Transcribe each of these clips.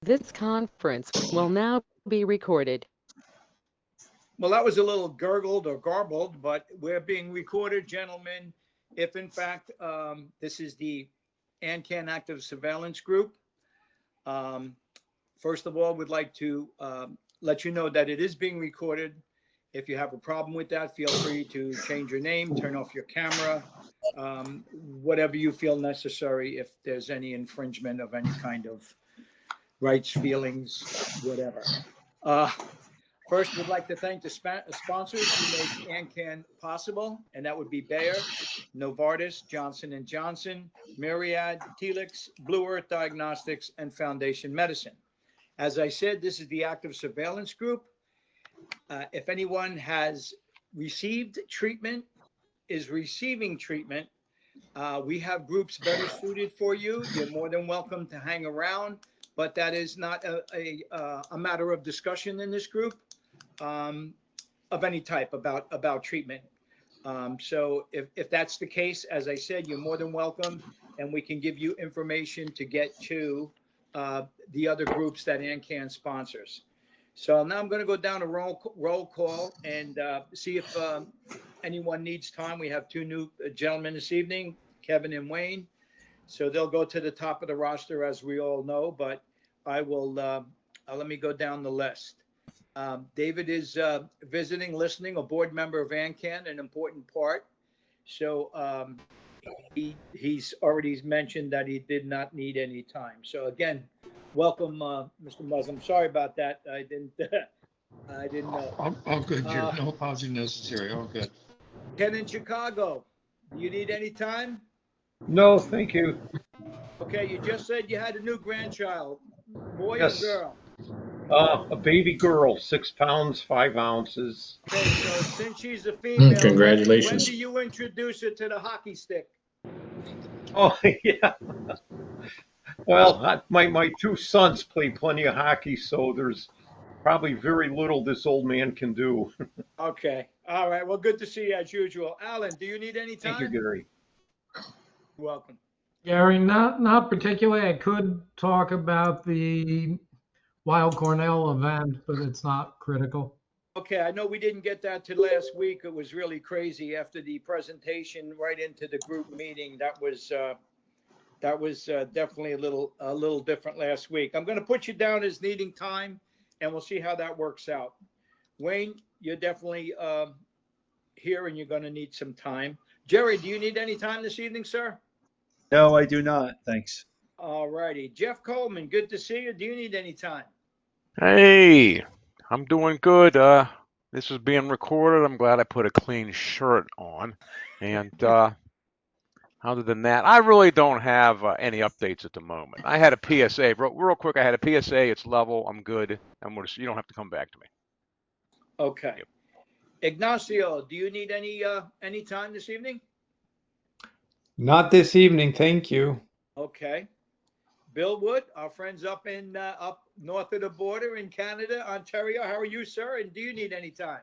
This conference will now be recorded. Well, that was a little gurgled or garbled, but we're being recorded, gentlemen. If in fact, this is the AnCan Active Surveillance Group. First of all, we'd like to let you know that it is being recorded. If you have a problem with that, feel free to change your name, turn off your camera, whatever you feel necessary if there's any infringement of any kind of rights, feelings, whatever. First, we'd like to thank the sponsors who make AnCan possible, and that would be Bayer, Novartis, Johnson & Johnson, Myriad, Telix, Blue Earth Diagnostics, and Foundation Medicine. As I said, this is the Active Surveillance Group. If anyone has received treatment, is receiving treatment, we have groups better suited for you. You're more than welcome to hang around, but that is not a matter of discussion in this group of any type about treatment. So if that's the case, as I said, you're more than welcome, and we can give you information to get to the other groups that AnCan sponsors. So now I'm going to go down a roll call and see if anyone needs time. We have two new gentlemen this evening, Kevin and Wayne. So they'll go to the top of the roster, as we all know, but I will, let me go down the list. David is visiting, listening, a board member of AnCan, an important part. So he's already mentioned that he did not need any time. So again, welcome, Mr. Muslim. Sorry about that. I didn't know. All good, Jim. No apology necessary. All good. Ken in Chicago, do you need any time? No, thank you. Okay, you just said you had a new grandchild, boy Yes. or girl? A baby girl, 6 pounds, 5 ounces. Okay, so since she's a female, Congratulations. when do you introduce her to the hockey stick? Oh, yeah. Well, my two sons play plenty of hockey, so there's probably very little this old man can do. Okay, all right. Well, good to see you as usual. Alan, do you need any time? Thank you, Gary. You're welcome. Gary, not particularly. I could talk about the Weill Cornell event, but it's not critical. Okay, I know we didn't get that to last week. It was really crazy after the presentation right into the group meeting. That was definitely a little different last week. I'm going to put you down as needing time, and we'll see how that works out. Wayne, you're definitely here, and you're going to need some time. Jerry, do you need any time this evening, sir? No, I do not. Thanks. All righty. Jeff Coleman, good to see you. Do you need any time? Hey, I'm doing good. This is being recorded. I'm glad I put a clean shirt on. And other than that, I really don't have any updates at the moment. I had a PSA, real quick. I had a PSA. It's level. I'm good. You don't have to come back to me. Okay. Yep. Ignacio, do you need any time this evening? Not this evening, thank you. Okay. Bill Wood, our friends up north of the border in Canada, Ontario. How are you, sir? And do you need any time?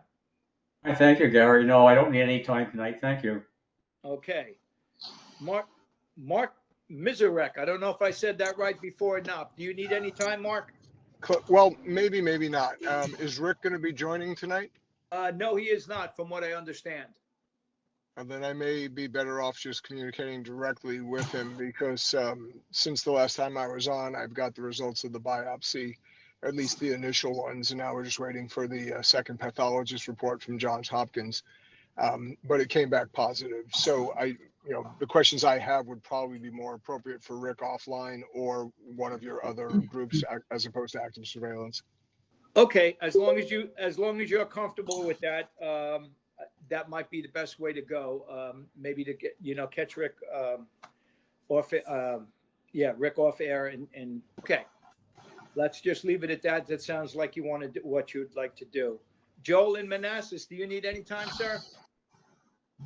Thank you, Gary. No, I don't need any time tonight. Thank you. Okay. Mark Mizarek. I don't know if I said that right before or not. Do you need any time, Mark? Well, maybe not. Is Rick going to be joining tonight? No, he is not, from what I understand. Then I may be better off just communicating directly with him, because since the last time I was on, I've got the results of the biopsy, or at least the initial ones, and now we're just waiting for the second pathologist report from Johns Hopkins. But it came back positive. So the questions I have would probably be more appropriate for Rick offline or one of your other groups, as opposed to active surveillance. Okay, as long as you're comfortable with that, that might be the best way to go. Maybe to get catch Rick off, Rick off air, and okay. Let's just leave it at that. That sounds like you want to do what you'd like to do. Joel in Manassas, do you need any time, sir?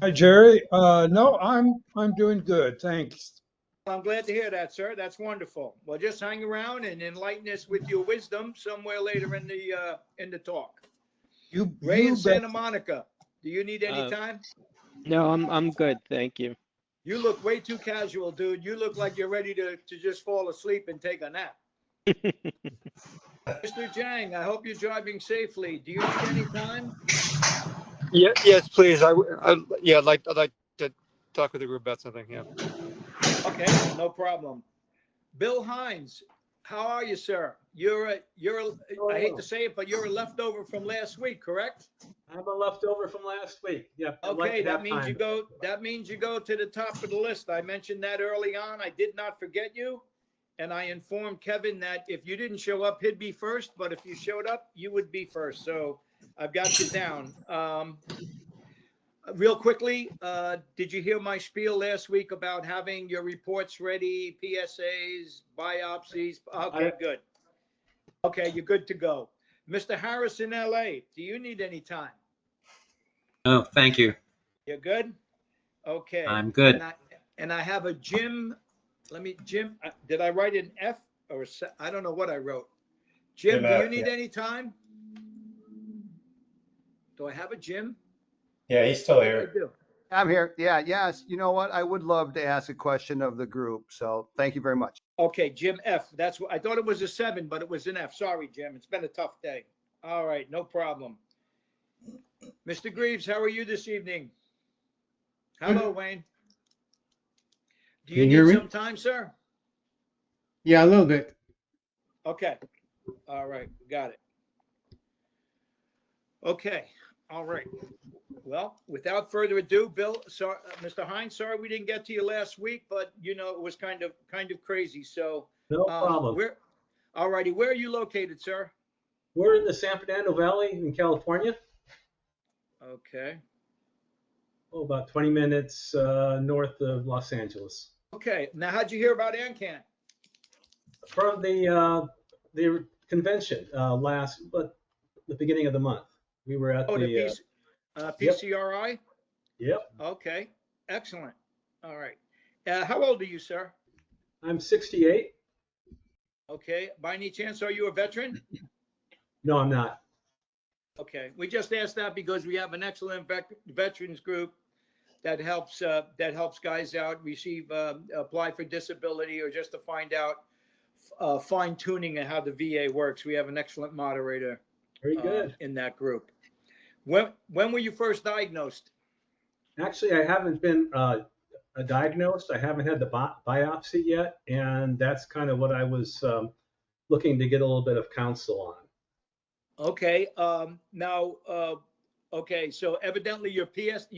Hi, Jerry. No, I'm doing good, thanks. I'm glad to hear that, sir. That's wonderful. Well, just hang around and enlighten us with your wisdom somewhere later in the talk. Ray in Santa Monica, do you need any time? No, I'm good, thank you. You look way too casual, dude. You look like you're ready to just fall asleep and take a nap. Mr. Jang, I hope you're driving safely. Do you need any time? Yeah, yes, please. Yeah, I'd like to talk with the group about something. Yeah. Okay, no problem. Bill Hines, how are you, sir? I hate to say it, but you're a leftover from last week, correct? I'm a leftover from last week. Yep. I'd like Okay, to have time. that means you go to the top of the list. I mentioned that early on. I did not forget you. And I informed Kevin that if you didn't show up, he'd be first, but if you showed up, you would be first. So I've got you down. Real quickly, did you hear my spiel last week about having your reports ready, PSAs, biopsies? Okay, good. Okay, you're good to go. Mr. Harris in LA, do you need any time? Oh, thank you. You're good? Okay. I'm good. And I have a Jim. Jim, did I write an F or a, I don't know what I wrote. Jim, do you need any time? Do I have a Jim? Yeah, he's still here. I do. I'm here. Yeah, yes. You know what? I would love to ask a question of the group. So thank you very much. Okay, Jim F. That's what I thought it was a 7, but it was an F. Sorry, Jim. It's been a tough day. All right, no problem. Mr. Greaves, how are you this evening? Hello, Wayne. Do you need some time, sir? Yeah, a little bit. Okay. All right. Got it. Okay. All right. Well, without further ado, Bill, sorry, Mr. Hines, sorry we didn't get to you last week, but you know it was kind of crazy. So No problem. All righty. Where are you located, sir? We're in the San Fernando Valley in California. Okay. Oh, about 20 minutes north of Los Angeles. Okay. Now, how'd you hear about AnCan? From the convention the beginning of the month. We were at the PCRI? Yep. Okay. Excellent. All right. How old are you, sir? I'm 68. Okay. By any chance, are you a veteran? No, I'm not. Okay. We just asked that because we have an excellent veterans group that helps guys out receive apply for disability or just to find out fine tuning of how the VA works. We have an excellent moderator. Very good. In that group. When were you first diagnosed? Actually, I haven't been diagnosed. I haven't had the biopsy yet, and that's kind of what I was looking to get a little bit of counsel on. Okay. Now, okay. So evidently you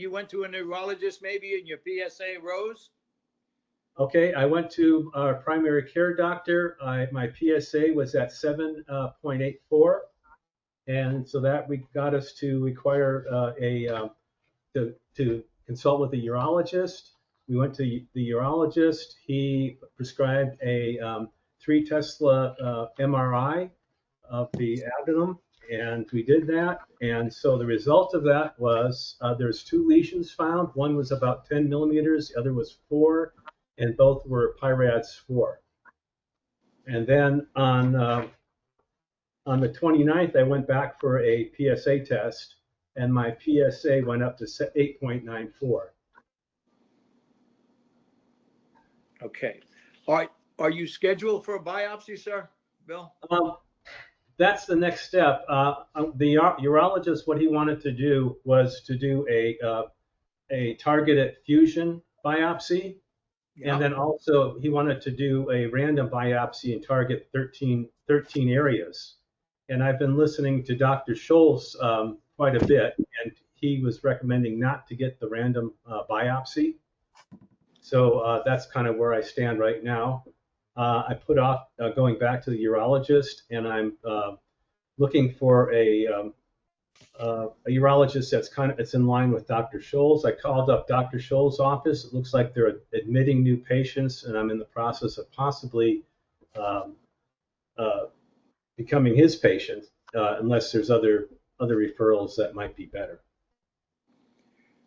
went to a neurologist maybe and your PSA rose? Okay. I went to our primary care doctor. My PSA was at 7.84. And so that got us to require to consult with a urologist. We went to the urologist. He prescribed a 3 Tesla MRI of the abdomen, and we did that. And so the result of that was there's 2 lesions found. One was about 10 millimeters, the other was 4, and both were PIRADS 4. And then on the 29th, I went back for a PSA test, and my PSA went up to 8.94. Okay. All right. Are you scheduled for a biopsy, sir, Bill? That's the next step. The urologist, what he wanted to do was to do a targeted fusion biopsy, and then also he wanted to do a random biopsy and target 13 areas. And I've been listening to Dr. Scholl's quite a bit, and he was recommending not to get the random biopsy. So that's kind of where I stand right now. I put off going back to the urologist, and I'm looking for a urologist that's in line with Dr. Scholl's. I called up Dr. Scholl's office. It looks like they're admitting new patients, and I'm in the process of possibly becoming his patient, unless there's other referrals that might be better.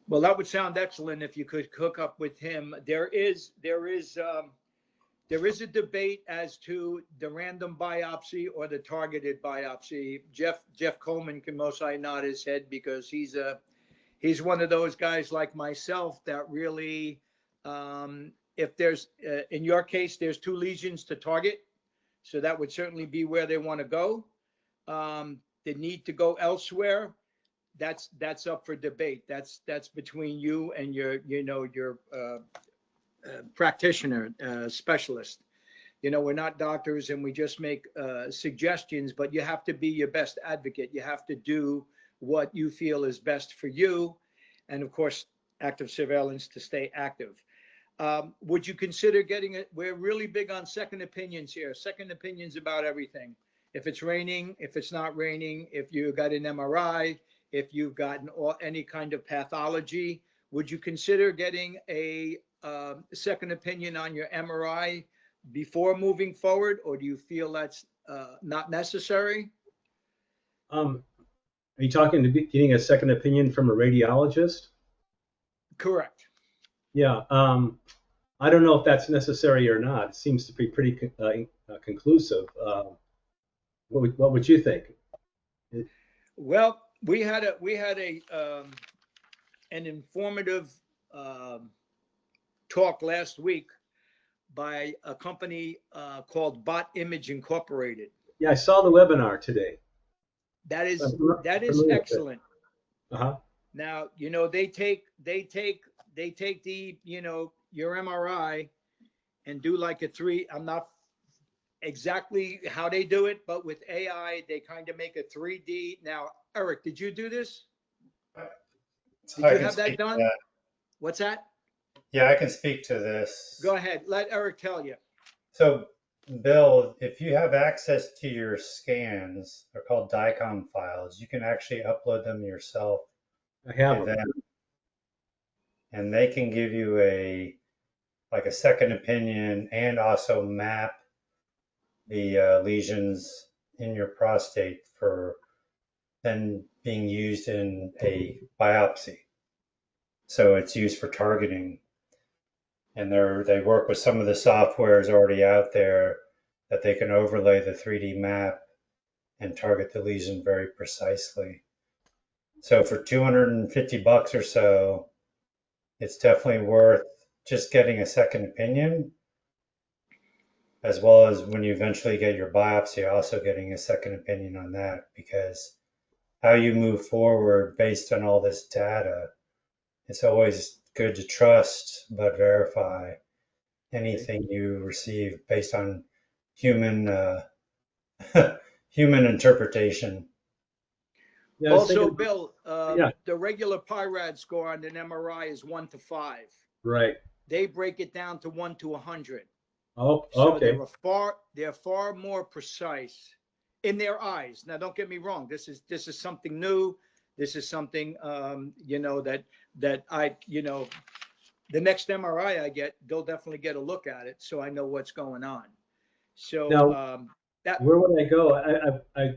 Well, that would sound excellent if you could hook up with him. There is a debate as to the random biopsy or the targeted biopsy. Jeff Coleman can most likely nod his head because he's one of those guys like myself that really, if there's in your case there's 2 lesions to target. So that would certainly be where they want to go. The need to go elsewhere, that's up for debate. That's between you and your practitioner, specialist. We're not doctors and we just make suggestions, but you have to be your best advocate. You have to do what you feel is best for you. And of course, active surveillance to stay active. Would you consider getting it? We're really big on second opinions here. Second opinions about everything. If it's raining, if it's not raining, if you got an MRI, if you've gotten any kind of pathology, would you consider getting a second opinion on your MRI before moving forward, or do you feel that's not necessary? Are you talking to getting a second opinion from a radiologist? Correct. Yeah. I don't know if that's necessary or not. It seems to be pretty conclusive. What would you think? Well, we had an informative talk last week by a company called Bot Image Incorporated. Yeah, I saw the webinar today. That is excellent. Uh-huh. Now, they take the, your MRI and do like I'm not exactly how they do it, but with AI, they kind of make a 3D. Now, Eric, did you do this? Did you have that done? What's that? Yeah, I can speak to this. Go ahead. Let Eric tell you. So, Bill, if you have access to your scans, they're called DICOM files, you can actually upload them yourself. I have them. And they can give you a second opinion and also map the lesions in your prostate for then being used in a biopsy. So it's used for targeting. And they work with some of the softwares already out there that they can overlay the 3D map and target the lesion very precisely. So for $250 or so, it's definitely worth just getting a second opinion, as well as when you eventually get your biopsy, also getting a second opinion on that, because how you move forward based on all this data, it's always good to trust but verify anything you receive based on human human interpretation. Yeah, also, Bill, the regular PIRAD score on an MRI is 1 to 5. Right. They break it down to 1 to 100. Oh, so okay. They're far more precise in their eyes. Now, don't get me wrong. This is something new. This is something that I the next MRI I get, they'll definitely get a look at it, so I know what's going on. So now, where would I go? I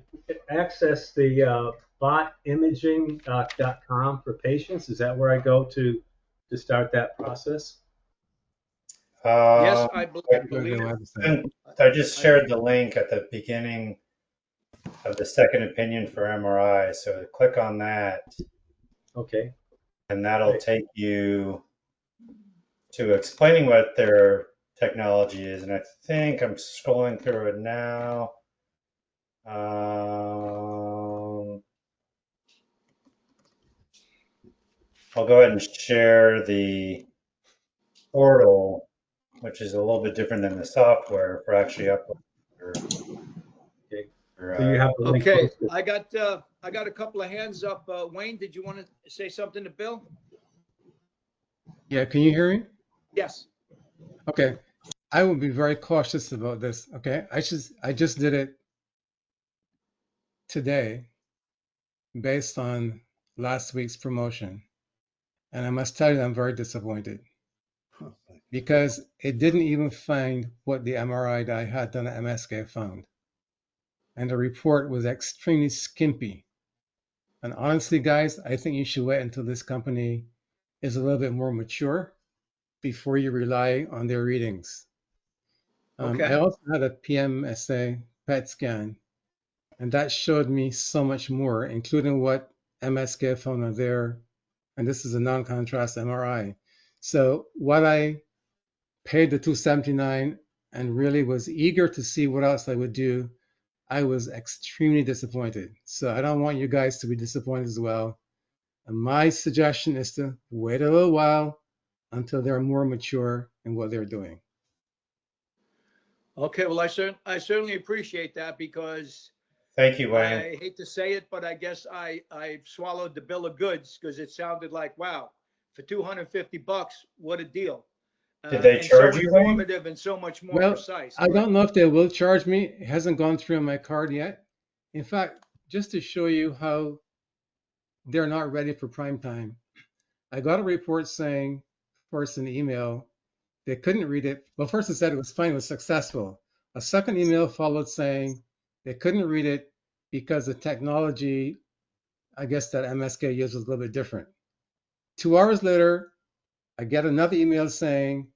access the botimaging.com for patients. Is that where I go to start that process? Yes, I believe. I just shared the link at the beginning of the second opinion for MRI. So click on that. Okay. And that'll take you to explaining what their technology is. And I think I'm scrolling through it now. I'll go ahead and share the portal, which is a little bit different than the software for actually uploading. Okay, I got a couple of hands up. Wayne, did you want to say something to Bill? Yeah, can you hear me? Yes. Okay, I will be very cautious about this. Okay, I just did it today based on last week's promotion, and I must tell you I'm very disappointed because it didn't even find what the MRI that I had done at MSK found. And the report was extremely skimpy. And honestly, guys, I think you should wait until this company is a little bit more mature before you rely on their readings. Okay. I also had a PMSA PET scan, and that showed me so much more, including what MSK found on there. And this is a non-contrast MRI. So what I paid the $279 and really was eager to see what else I would do, I was extremely disappointed. So I don't want you guys to be disappointed as well. And my suggestion is to wait a little while until they're more mature in what they're doing. Okay, well, I certainly appreciate that because Thank you, Wayne. I hate to say it, but I guess I swallowed the bill of goods because it sounded like, wow, for $250, what a deal. Did they And so charge you, Wayne? informative and so much more Well, precise. I don't know if they will charge me. It hasn't gone through on my card yet. In fact, just to show you how they're not ready for prime time, I got a report saying, first an email, they couldn't read it. Well, first it said it was fine, it was successful. A second email followed saying they couldn't read it because the technology, I guess that MSK used was a little bit different. 2 hours later, I get another email saying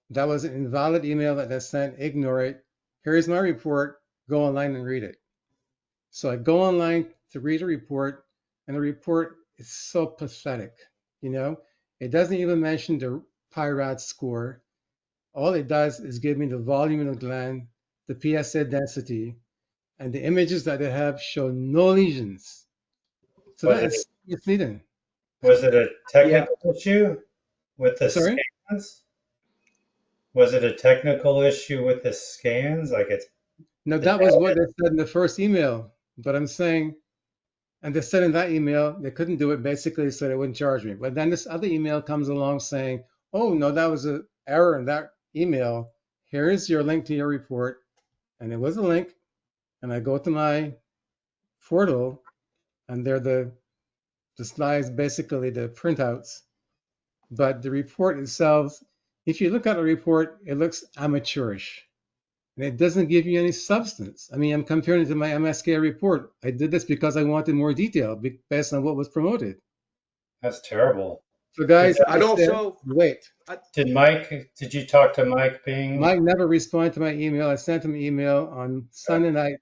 that was an invalid email that I sent, ignore it. Here's my report, go online and read it. So I go online to read a report, and the report is so pathetic. You know, it doesn't even mention the PIRAD score. All it does is give me the volume of the gland, the PSA density, and the images that they have show no lesions. So Was that it is misleading. was it a technical issue with the Sorry? scans? Was it a technical issue with the scans? Like it's No, that was what they said in the first email. But I'm saying, and they said in that email they couldn't do it basically, so they wouldn't charge me. But then this other email comes along saying, oh, no, that was an error in that email. Here is your link to your report. And it was a link. And I go to my portal, and they're the slides, basically the printouts. But the report itself, if you look at the report, it looks amateurish. And it doesn't give you any substance. I mean, I'm comparing it to my MSK report. I did this because I wanted more detail based on what was promoted. That's terrible. So guys, Did, I said, wait. did you talk to Mike Bing? Mike never responded to my email. I sent him an email on Sunday night,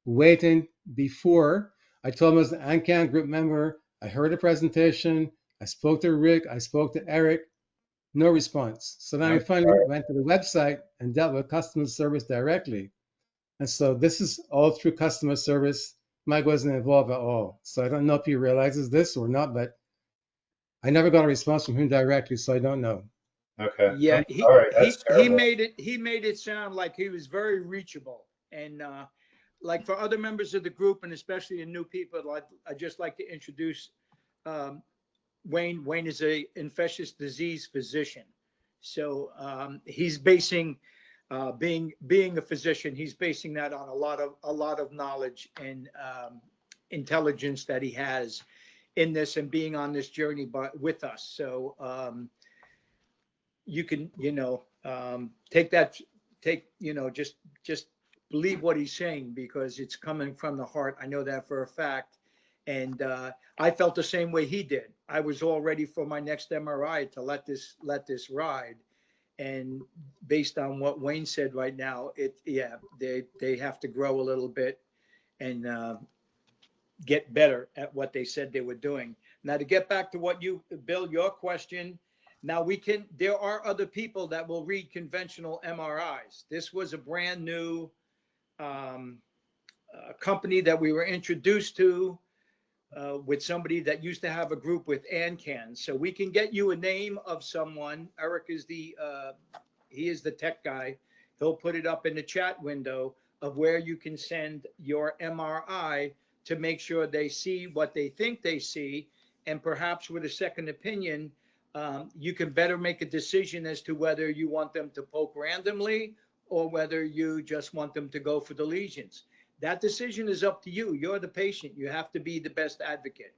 waiting before. I told him as an AnCan group member, I heard the presentation. I spoke to Rick. I spoke to Eric. No response. So then I finally went to the website and dealt with customer service directly. And so this is all through customer service. Mike wasn't involved at all. So I don't know if he realizes this or not, but I never got a response from him directly, so I don't know. Okay. Yeah, All right, that's he terrible. made it sound like he was very reachable. And like for other members of the group, and especially the new people, I'd just like to introduce Wayne. Wayne is a infectious disease physician. So he's basing being a physician, he's basing that on a lot of knowledge and intelligence that he has in this and being on this journey with us. So you can, just believe what he's saying because it's coming from the heart. I know that for a fact. And I felt the same way he did. I was all ready for my next MRI to let this ride. And based on what Wayne said right now, they have to grow a little bit and get better at what they said they were doing. Now to get back to what Bill, your question. Now there are other people that will read conventional MRIs. This was a brand new company that we were introduced to with somebody that used to have a group with AnCan. So we can get you a name of someone. Eric is he is the tech guy. He'll put it up in the chat window of where you can send your MRI to make sure they see what they think they see. And perhaps with a second opinion, you can better make a decision as to whether you want them to poke randomly or whether you just want them to go for the lesions. That decision is up to you. You're the patient. You have to be the best advocate.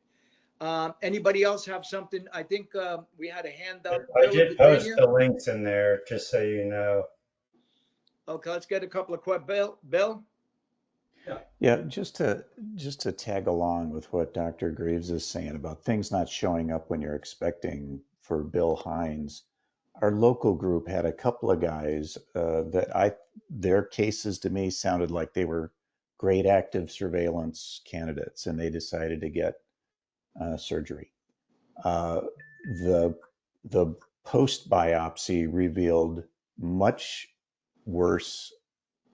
Anybody else have something? I think we had a hand up. I did post the links in there, just so you know. Okay, let's get a couple of questions. Bill? Yeah, just to tag along with what Dr. Graves is saying about things not showing up when you're expecting for Bill Hines. Our local group had a couple of guys their cases to me sounded like they were great active surveillance candidates, and they decided to get surgery. The post biopsy revealed much worse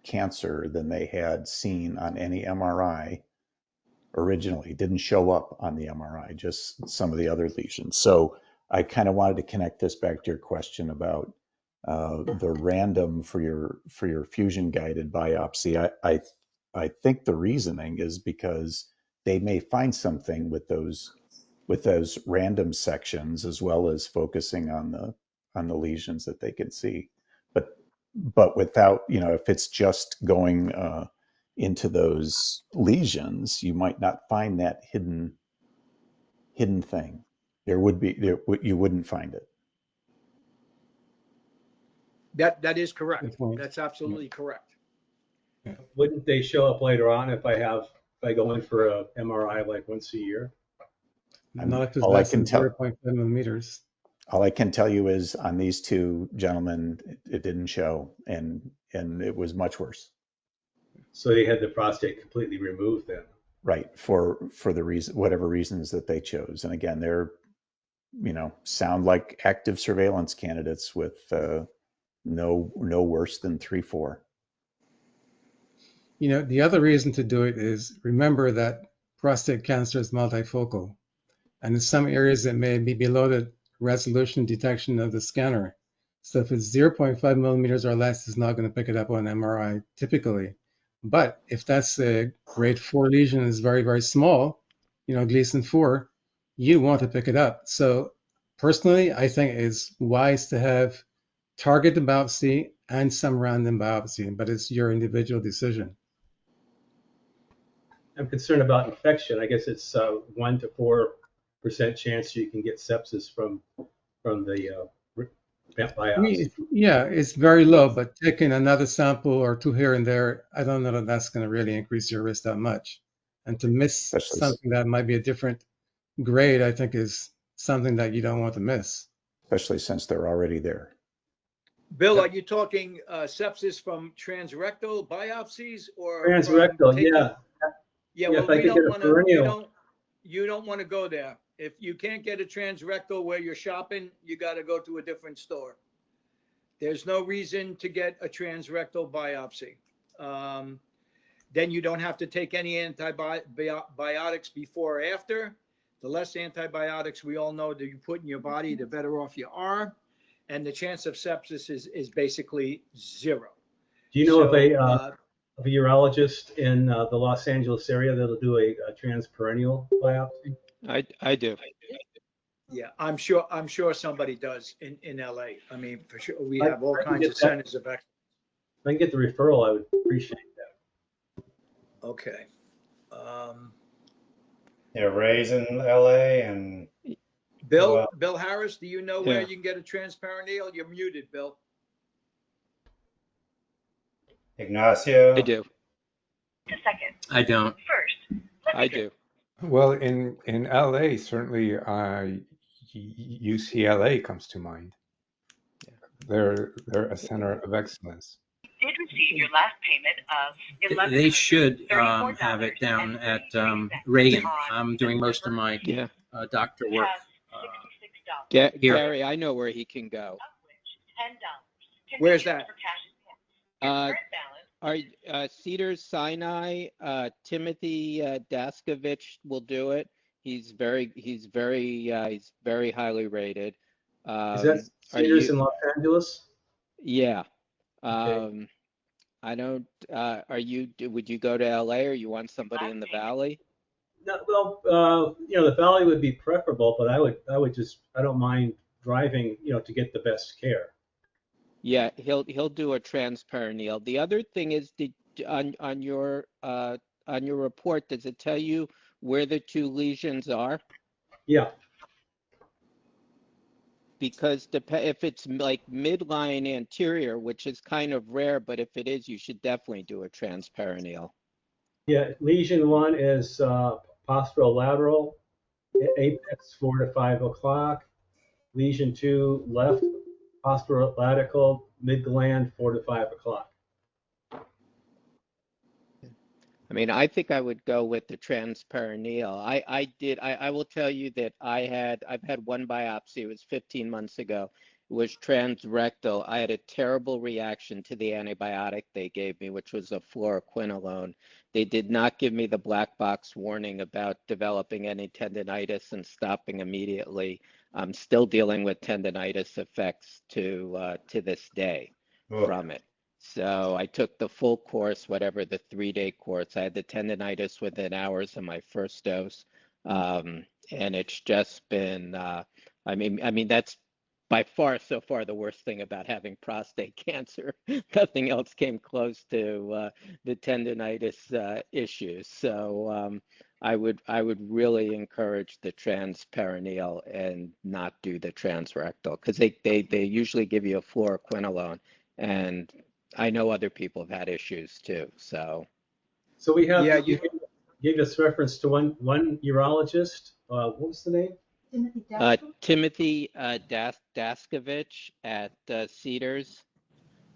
cancer than they had seen on any MRI originally. It didn't show up on the MRI, just some of the other lesions. So I kind of wanted to connect this back to your question about the random for your fusion guided biopsy. I think the reasoning is because they may find something with those random sections, as well as focusing on the lesions that they can see. But without, if it's just going into those lesions, you might not find that hidden thing. You wouldn't find it. That is correct. Good point. That's absolutely correct. Wouldn't they show up later on if I go in for a MRI like once a year? Not if it's All I less can than tell- 0.5 millimeters. All I can tell you is on these two gentlemen, it didn't show, and it was much worse. So they had the prostate completely removed then. Right, for the reason, whatever reasons that they chose. And again, they're, sound like active surveillance candidates with no worse than 3-4. The other reason to do it is remember that prostate cancer is multifocal. And in some areas, it may be below the resolution detection of the scanner. So if it's 0.5 millimeters or less, it's not going to pick it up on MRI typically. But if that's a grade 4 lesion is very, very small, Gleason 4, you want to pick it up. So personally, I think it's wise to have targeted biopsy and some random biopsy, but it's your individual decision. I'm concerned about infection. I guess it's 1 to 4% chance you can get sepsis from the biopsy. Yeah, it's very low, but taking another sample or two here and there, I don't know that that's going to really increase your risk that much. And to miss something that might be a different grade, I think is something that you don't want to miss. Especially since they're already there. Bill, are you talking sepsis from transrectal biopsies or Transrectal, yeah. Yeah, Yeah, well, if I could get a perennial. you don't want to go there. If you can't get a transrectal where you're shopping, you got to go to a different store. There's no reason to get a transrectal biopsy. Then you don't have to take any antibiotics before or after. The less antibiotics we all know that you put in your body, the better off you are. And the chance of sepsis is basically zero. Do you know of a urologist in the Los Angeles area that'll do a transperineal biopsy? I do. Yeah, I'm sure somebody does in LA. I mean, for sure, we have all I can kinds get of that. centers of excellence. If I can get the referral, I would appreciate that. Okay. Yeah, Ray's in LA and Bill Harris, do you know where Yeah. you can get a transperineal? You're muted, Bill. Ignacio. I do. I don't. I do. Well, in LA, certainly UCLA comes to mind. They're a center of excellence. Did receive your last payment of They should have it down at Reagan. I'm doing most of my doctor work. Here. Gary, I know where he can go. Where's that? Cedars Sinai, Timothy Daskovich will do it. He's very highly rated. Is that Cedars in Los Angeles? Yeah. Okay. I don't. Would you go to LA or you want somebody in the Valley? No, well, the Valley would be preferable, but I don't mind driving, to get the best care. Yeah, he'll do a transperineal. The other thing is, on your report, does it tell you where the two lesions are? Yeah. Because if it's like midline anterior, which is kind of rare, but if it is, you should definitely do a transperineal. Yeah, lesion 1 is posterolateral, apex 4 to 5 o'clock. Lesion 2 left posterolateral, mid-gland 4 to 5 o'clock. I mean, I think I would go with the transperineal. I will tell you that I've had one biopsy. It was 15 months ago, was transrectal. I had a terrible reaction to the antibiotic they gave me, which was a fluoroquinolone. They did not give me the black box warning about developing any tendinitis and stopping immediately. I'm still dealing with tendinitis effects to this day from it. So I took the full course, whatever the 3-day course. I had the tendinitis within hours of my first dose. And it's just been, I mean, that's by far so far the worst thing about having prostate cancer. Nothing else came close to the tendinitis issues. So I would really encourage the transperineal and not do the transrectal, because they usually give you a fluoroquinolone, and I know other people have had issues too. So we have, you gave us reference to one urologist. What was the name? Timothy Daskovich at Cedars.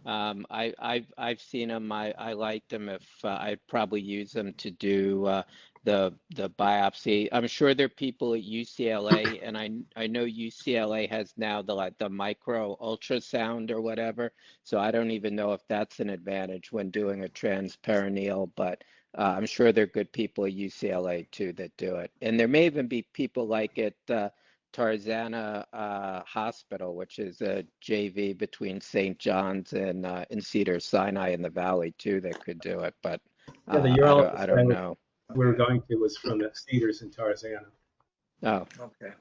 I've seen him. I liked him. If I'd probably use him to do the biopsy. I'm sure there are people at UCLA, and I know UCLA has now the micro ultrasound or whatever. So I don't even know if that's an advantage when doing a transperineal, but I'm sure there are good people at UCLA too that do it. And there may even be people like at Tarzana Hospital, which is a JV between St. John's and Cedars-Sinai in the Valley too, that could do it. But Yeah, the urologist I don't know. we were going to was from the Cedars in Tarzana. Oh. Okay.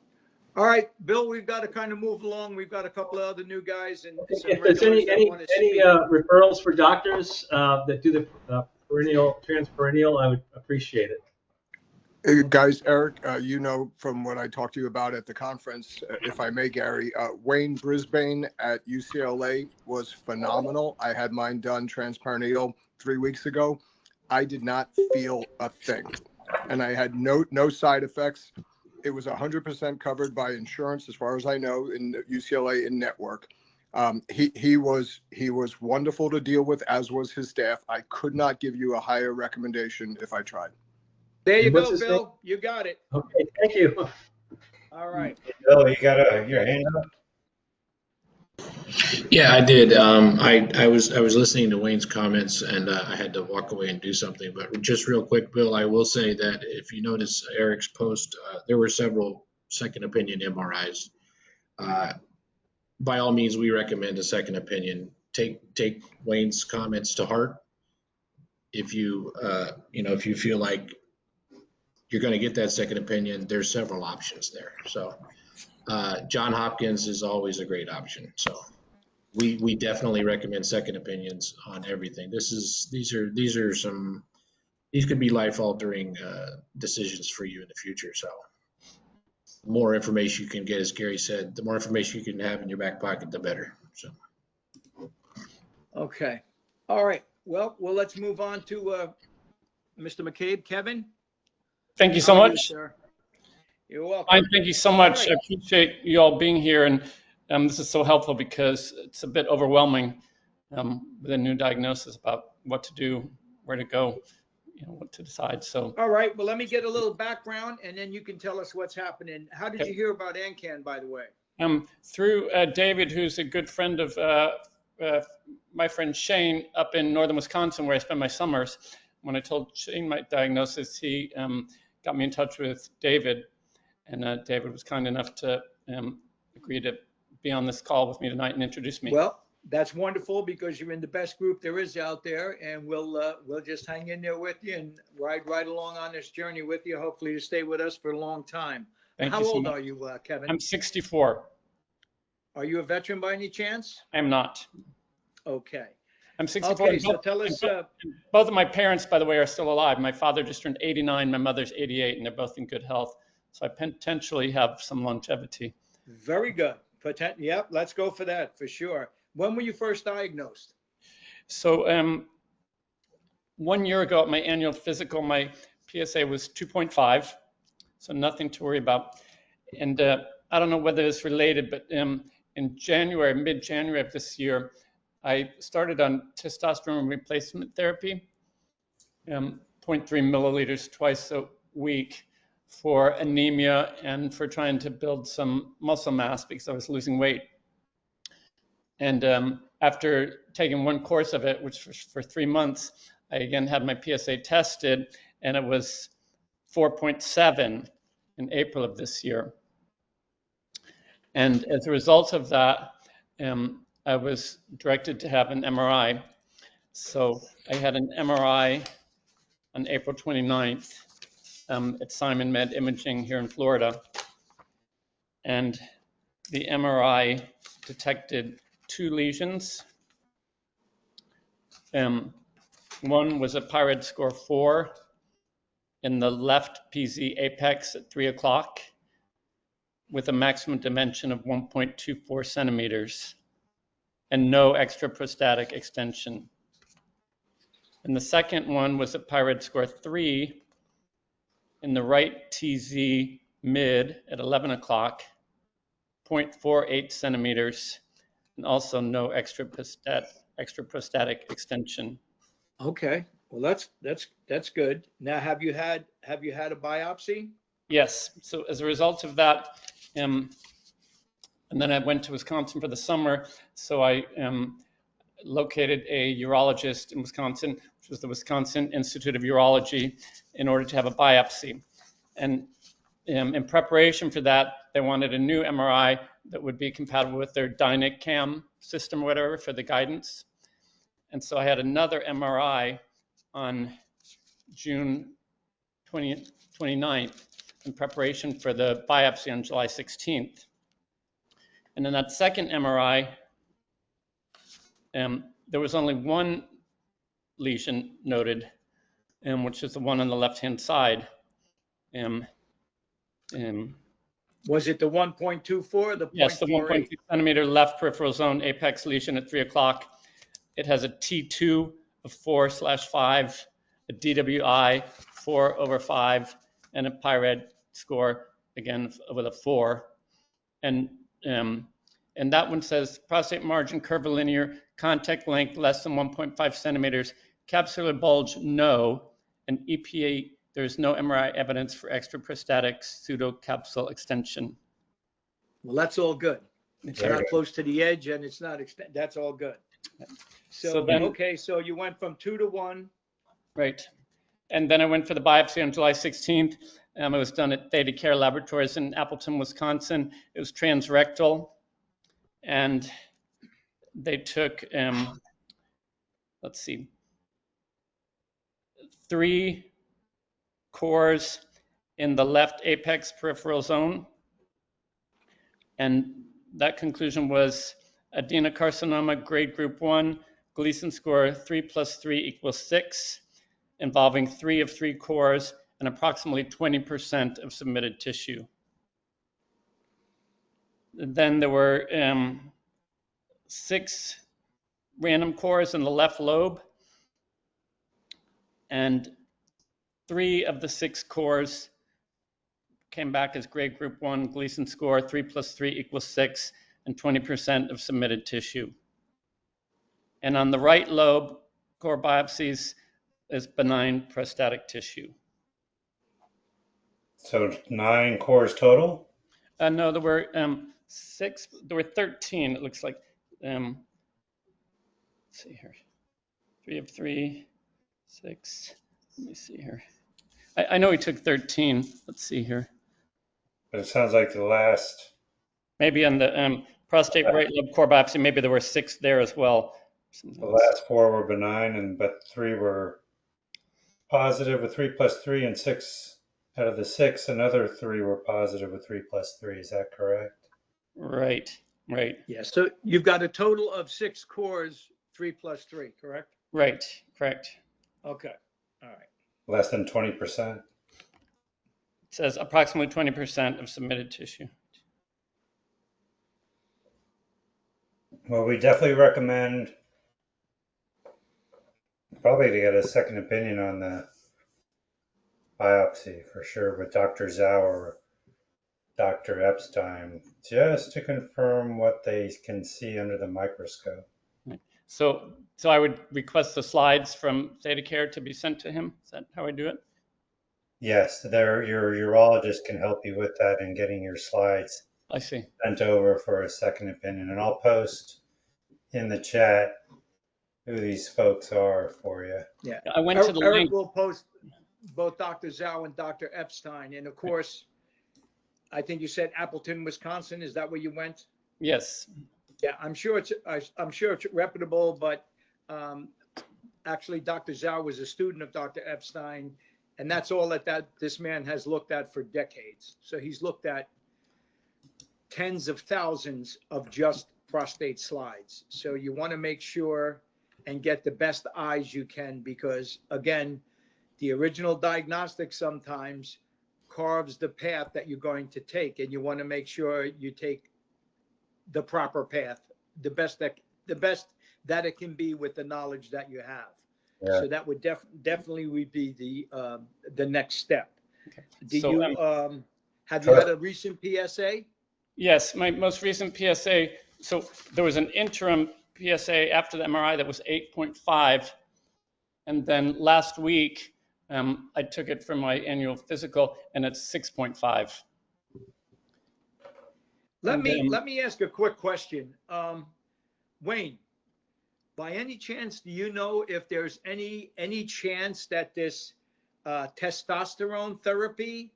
All right, Bill, we've got to kind of move along. We've got a couple of other new guys and some If there's regulars that any want to speak. referrals for doctors that do the transperineal, I would appreciate it. Hey, guys, Eric, you know from what I talked to you about at the conference, if I may, Gary, Wayne Brisbane at UCLA was phenomenal. I had mine done transperineal 3 weeks ago. I did not feel a thing, and I had no side effects. It was 100% covered by insurance, as far as I know, in UCLA in network. He was wonderful to deal with, as was his staff. I could not give you a higher recommendation if I tried. There you What's go, his Bill. name? You got it. Okay, thank you. All right. Bill, you got your hand up? Yeah, I did. I was listening to Wayne's comments, and I had to walk away and do something. But just real quick, Bill, I will say that if you notice Eric's post, there were several second opinion MRIs. By all means, we recommend a second opinion. Take Wayne's comments to heart. If you if you feel like you're going to get that second opinion, there's several options there. So John Hopkins is always a great option. So we definitely recommend second opinions on everything. These could be life altering decisions for you in the future. So the more information you can get, as Gary said, the more information you can have in your back pocket, the better. So. Okay. All right. Well, let's move on to Mr. McCabe. Kevin? Thank you so How are much. sir? You're welcome. Fine, thank you so much. All right. I appreciate you all being here, and this is so helpful because it's a bit overwhelming with a new diagnosis about what to do, where to go, what to decide. So. All right. Well, let me get a little background, and then you can tell us what's happening. How did you hear about AnCan, by the way? Through David, who's a good friend of my friend Shane up in northern Wisconsin, where I spend my summers. When I told Shane my diagnosis, he got me in touch with David, and David was kind enough to agree to be on this call with me tonight and introduce me. Well, that's wonderful because you're in the best group there is out there, and we'll just hang in there with you and ride right along on this journey with you. Hopefully, you stay with us for a long time. Thank How you so old much. are you, Kevin? I'm 64. Are you a veteran by any chance? I'm not. Okay. I'm 64. Okay, so tell us. Both of my parents, by the way, are still alive. My father just turned 89. My mother's 88, and they're both in good health. So I potentially have some longevity. Very good. Yep, let's go for that for sure. When were you first diagnosed? So 1 year ago at my annual physical, my PSA was 2.5, so nothing to worry about. And I don't know whether it's related, but in January, mid-January of this year, I started on testosterone replacement therapy, 0.3 milliliters twice a week for anemia and for trying to build some muscle mass because I was losing weight. And after taking one course of it, which was for 3 months, I again had my PSA tested, and it was 4.7 in April of this year. And as a result of that, I was directed to have an MRI. So I had an MRI on April 29th at Simon Med Imaging here in Florida. And the MRI detected 2 lesions. One was a PIRAD score 4 in the left PZ apex at 3 o'clock with a maximum dimension of 1.24 centimeters and no extraprostatic extension. And the second one was a PIRAD score 3 in the right TZ mid at 11 o'clock, 0.48 centimeters, and also no extraprostatic extension. Okay, well that's good. Now, have you had a biopsy? Yes. So as a result of that, and then I went to Wisconsin for the summer. So I located a urologist in Wisconsin, which was the Wisconsin Institute of Urology, in order to have a biopsy. And in preparation for that, they wanted a new MRI that would be compatible with their AnCan system or whatever for the guidance. And so I had another MRI on June 29th in preparation for the biopsy on July 16th. And in that second MRI, there was only one lesion noted, which is the one on the left-hand side. Was it the 1.24 or the 0.48? Yes, the 1.2 centimeter left peripheral zone apex lesion at 3 o'clock. It has a T2 of 4/5, a DWI 4/5, and a PIRAD score, again, with a 4. And that one says prostate margin curvilinear, contact length less than 1.5 centimeters, capsular bulge no, and EPA, there's no MRI evidence for extraprostatic pseudocapsule extension. Well, that's all good. It's Very not good. close to the edge and it's not that's all good. So then- okay, so you went from 2 to 1. Right. And then I went for the biopsy on July 16th. It was done at Theta Care Laboratories in Appleton, Wisconsin. It was transrectal. And they took, let's see, 3 cores in the left apex peripheral zone. And that conclusion was adenocarcinoma grade group 1, Gleason score 3 + 3 = 6, involving 3 of 3 cores and approximately 20% of submitted tissue. Then there were 6 random cores in the left lobe, and 3 of the 6 cores came back as grade group 1, Gleason score 3 + 3 = 6, and 20% of submitted tissue. And on the right lobe, core biopsies is benign prostatic tissue. So 9 cores total? No, there were 6. There were 13. It looks like. Let's see here. 3 of 3, 6. Let me see here. I know he took 13. Let's see here. But it sounds like the last. Maybe on the prostate right lobe core biopsy, maybe there were 6 there as well. The last 4 were benign, but 3 were positive with 3 + 3, and 6 out of the 6, another 3 were positive with 3 + 3. Is that correct? Right. Yeah, so you've got a total of 6 cores, 3 + 3, correct? Right, correct. Okay, all right. Less than 20%? It says approximately 20% of submitted tissue. Well, we definitely recommend probably to get a second opinion on the biopsy for sure with Dr. Zhao or Dr. EPSTEIN, just to confirm what they can see under the microscope. So I would request the slides from Theta Care to be sent to him. Is that how I do it? Yes, your urologist can help you with that and getting your slides I see. sent over for a second opinion. And I'll post in the chat who these folks are for you. Yeah. I went to the Eric link. will post both Dr. Zhao and Dr. Epstein. And of course, I think you said Appleton, Wisconsin. Is that where you went? Yes. Yeah, I'm sure it's reputable, but actually Dr. Zhao was a student of Dr. Epstein, and that's all that this man has looked at for decades. So he's looked at tens of thousands of just prostate slides. So you want to make sure and get the best eyes you can, because again, the original diagnostic sometimes carves the path that you're going to take, and you want to make sure you take the proper path, the best that it can be with the knowledge that you have. Yeah. So that would definitely would be the next step. Okay. Do So, you have you had a recent PSA? Yes, my most recent PSA. So there was an interim PSA after the MRI that was 8.5, and then last week I took it for my annual physical, and it's 6.5. Let me ask a quick question. Wayne, by any chance, do you know if there's any chance that this testosterone therapy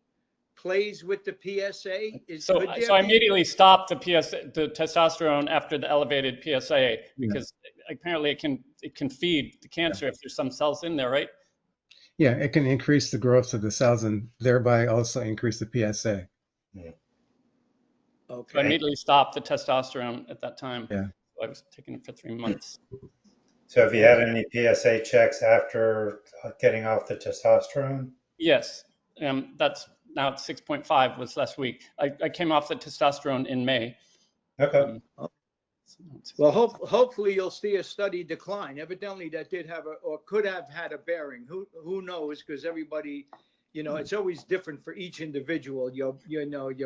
plays with the PSA? So I immediately stopped the testosterone after the elevated PSA, because apparently it can feed the cancer if there's some cells in there, right? Yeah, it can increase the growth of the cells and thereby also increase the PSA. Yeah. Okay. So I immediately stopped the testosterone at that time. Yeah. So I was taking it for 3 months. So have you had any PSA checks after getting off the testosterone? Yes. That's now at 6.5 was last week. I came off the testosterone in May. Okay. Well, hopefully you'll see a steady decline. Evidently, that did have or could have had a bearing. Who knows? Because everybody, it's always different for each individual. Your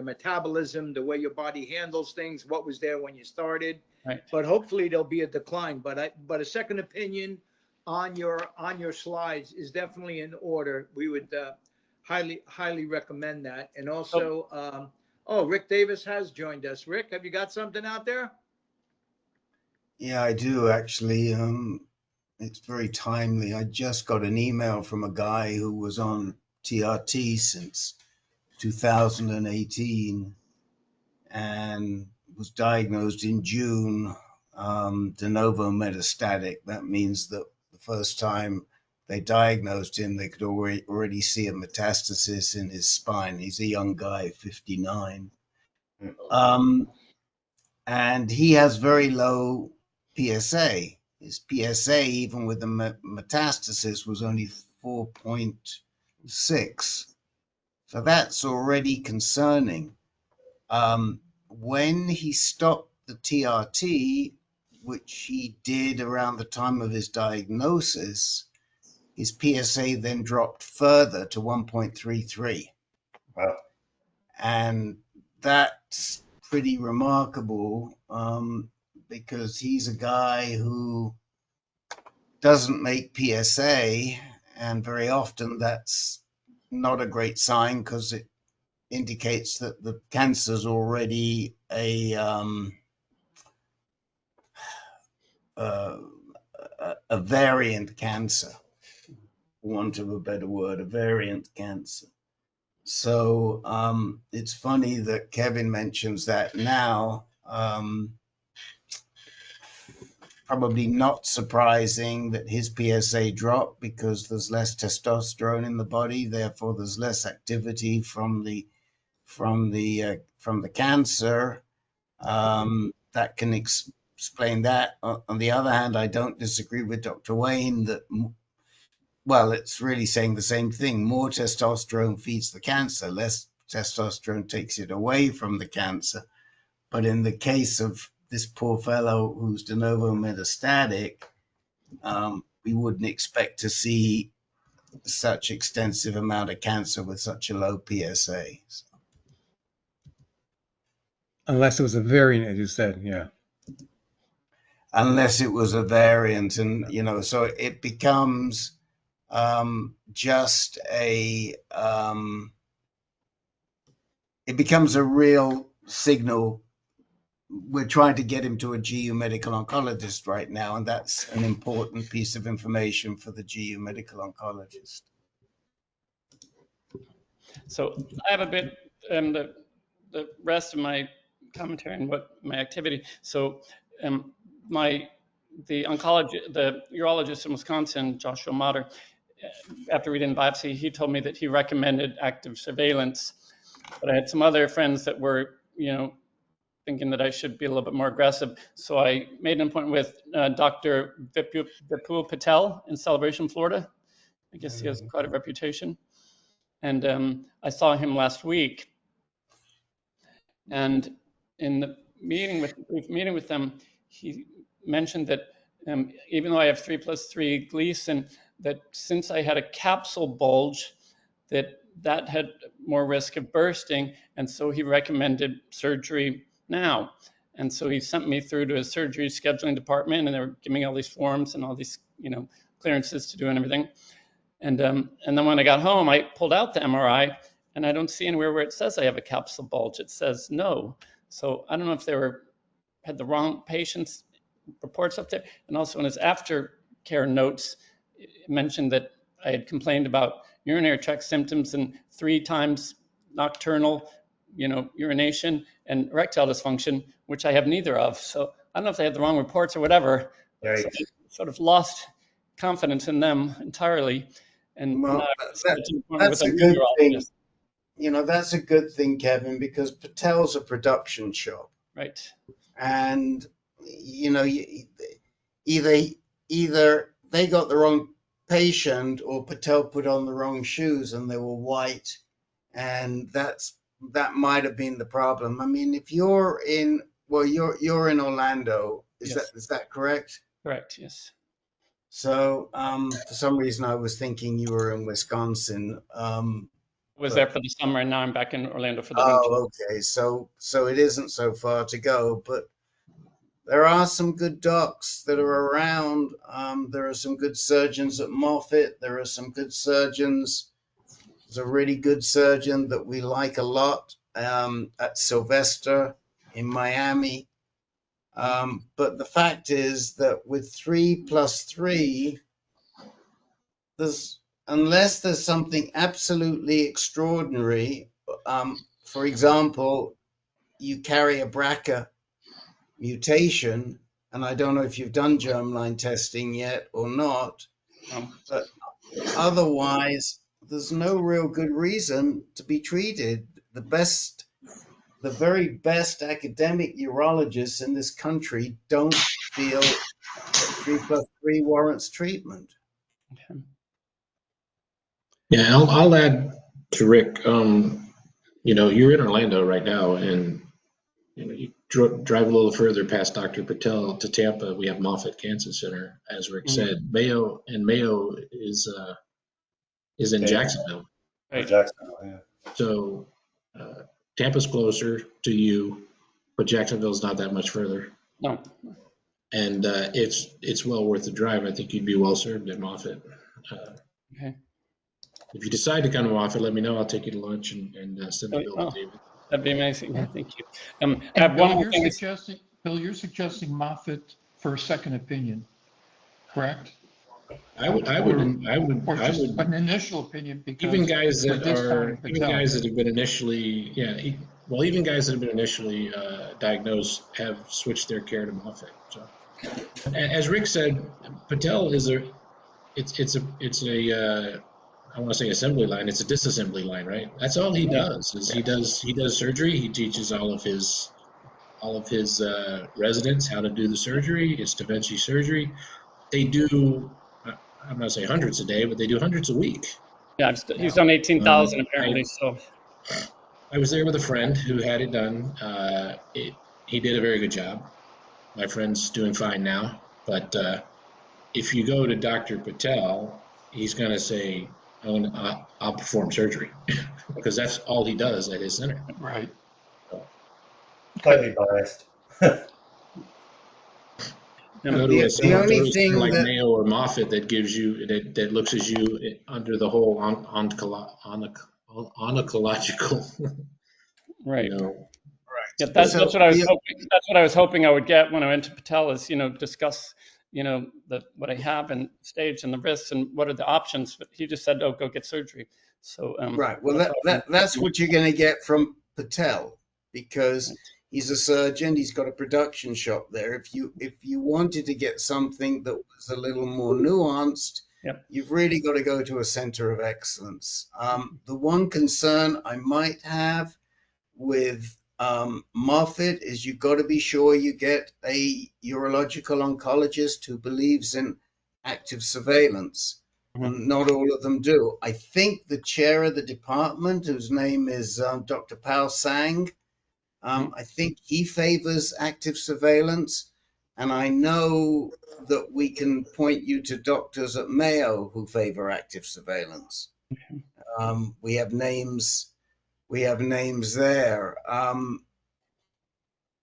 metabolism, the way your body handles things, what was there when you started. Right. But hopefully there'll be a decline. But a second opinion on your slides is definitely in order. We would highly recommend that. And also, Rick Davis has joined us. Rick, have you got something out there? Yeah, I do actually. It's very timely. I just got an email from a guy who was on TRT since 2018 and was diagnosed in June, de novo metastatic. That means that the first time they diagnosed him, they could already see a metastasis in his spine. He's a young guy, 59. And he has very low PSA. His PSA, even with the metastasis, was only 4.6. So that's already concerning. When he stopped the TRT, which he did around the time of his diagnosis, his PSA then dropped further to 1.33. Wow. And that's pretty remarkable, because he's a guy who doesn't make PSA, and very often that's not a great sign because it indicates that the cancer's already a variant cancer, for want of a better word, a variant cancer. So it's funny that Kevin mentions that now. Probably not surprising that his PSA dropped because there's less testosterone in the body, therefore there's less activity from the cancer. That can explain that. On the other hand, I don't disagree with Dr. Wayne that, well, it's really saying the same thing. More testosterone feeds the cancer, less testosterone takes it away from the cancer. But in the case of this poor fellow who's de novo metastatic, we wouldn't expect to see such extensive amount of cancer with such a low PSA. So. Unless it was a variant, as you said, yeah. Unless it was a variant, and so it becomes just it becomes a real signal we're trying to get him to a GU medical oncologist right now, and that's an important piece of information for the GU medical oncologist. So I have a bit, the rest of my commentary and what my activity. So the urologist in Wisconsin, Joshua Motter, after reading the biopsy, he told me that he recommended active surveillance. But I had some other friends that were, thinking that I should be a little bit more aggressive. So I made an appointment with Dr. Vipul Patel in Celebration, Florida. I guess he has quite a reputation. And I saw him last week. And in the brief meeting with them, he mentioned that even though I have 3+3 Gleason, that since I had a capsule bulge, that had more risk of bursting, and so he recommended surgery now. And so he sent me through to his surgery scheduling department, and they were giving me all these forms and all these, clearances to do and everything. And then when I got home, I pulled out the MRI, and I don't see anywhere where it says I have a capsule bulge. It says no. So I don't know if they had the wrong patient's reports up there. And also in his aftercare notes, it mentioned that I had complained about urinary tract symptoms and 3 times nocturnal, urination and erectile dysfunction, which I have neither of. So I don't know if they had the wrong reports or whatever. So I sort of lost confidence in them entirely. And well, that's a good thing. That's a good thing, Kevin, because Patel's a production shop. Right. And, either they got the wrong patient or Patel put on the wrong shoes and they were white. And that might have been the problem. I mean, if you're in, you're in Orlando, is that correct? Correct, yes. So for some reason I was thinking you were in Wisconsin. I was there for the summer, and now I'm back in Orlando for the winter. Oh, okay. So it isn't so far to go, but there are some good docs that are around. There are some good surgeons at Moffitt. There are some good surgeons. There's a really good surgeon that we like a lot at Sylvester in Miami. But the fact is that with 3+3, unless there's something absolutely extraordinary, for example, you carry a BRCA mutation, and I don't know if you've done germline testing yet or not, but otherwise, there's no real good reason to be treated. The very best academic urologists in this country don't feel that 3+3 warrants treatment. Okay. Yeah, I'll add to Rick. You're in Orlando right now, and you drive a little further past Dr. Patel to Tampa. We have Moffitt Cancer Center, as Rick said. Mayo is in Jacksonville. Right. Jacksonville, yeah. So Tampa's closer to you, but Jacksonville's not that much further. No. And it's well worth the drive. I think you'd be well served in Moffitt. Okay. If you decide to come to Moffitt, let me know. I'll take you to lunch and send the bill to David. That'd be amazing. Yeah, thank you. I have one more thing. Bill, you're suggesting Moffitt for a second opinion, correct? I would an initial opinion, because even guys that have been initially even guys that have been initially diagnosed have switched their care to Moffitt. So, as Rick said, Patel is a I want to say assembly line. It's a disassembly line, right? That's all he does. He does surgery. He teaches all of his residents how to do the surgery. It's Da Vinci surgery. They do. I'm not saying hundreds a day, but they do hundreds a week. Yeah, he's done 18,000 apparently. I was there with a friend who had it done. He did a very good job. My friend's doing fine now. But if you go to Dr. Patel, he's going to say, I'll perform surgery because that's all he does at his center. Right. Slightly biased. The only thing like Mayo or Moffitt that gives you that looks at you under the whole oncological right. Yeah, that's So what I was hoping. That's what I was hoping I would get when I went to Patel is, discuss, what I have and stage and the risks and what are the options. But he just said, "Oh, go get surgery." So right. Well, that's all. that's what you're going to get from Patel because he's a surgeon. He's got a production shop there. If you wanted to get something that was a little more nuanced, Yep. you've really got to go to a center of excellence. The one concern I might have with Moffitt is you've got to be sure you get a urological oncologist who believes in active surveillance. And not all of them do. I think the chair of the department, whose name is Dr. Pal Sang, I think he favors active surveillance. And I know that we can point you to doctors at Mayo who favor active surveillance. We have names. We have names there.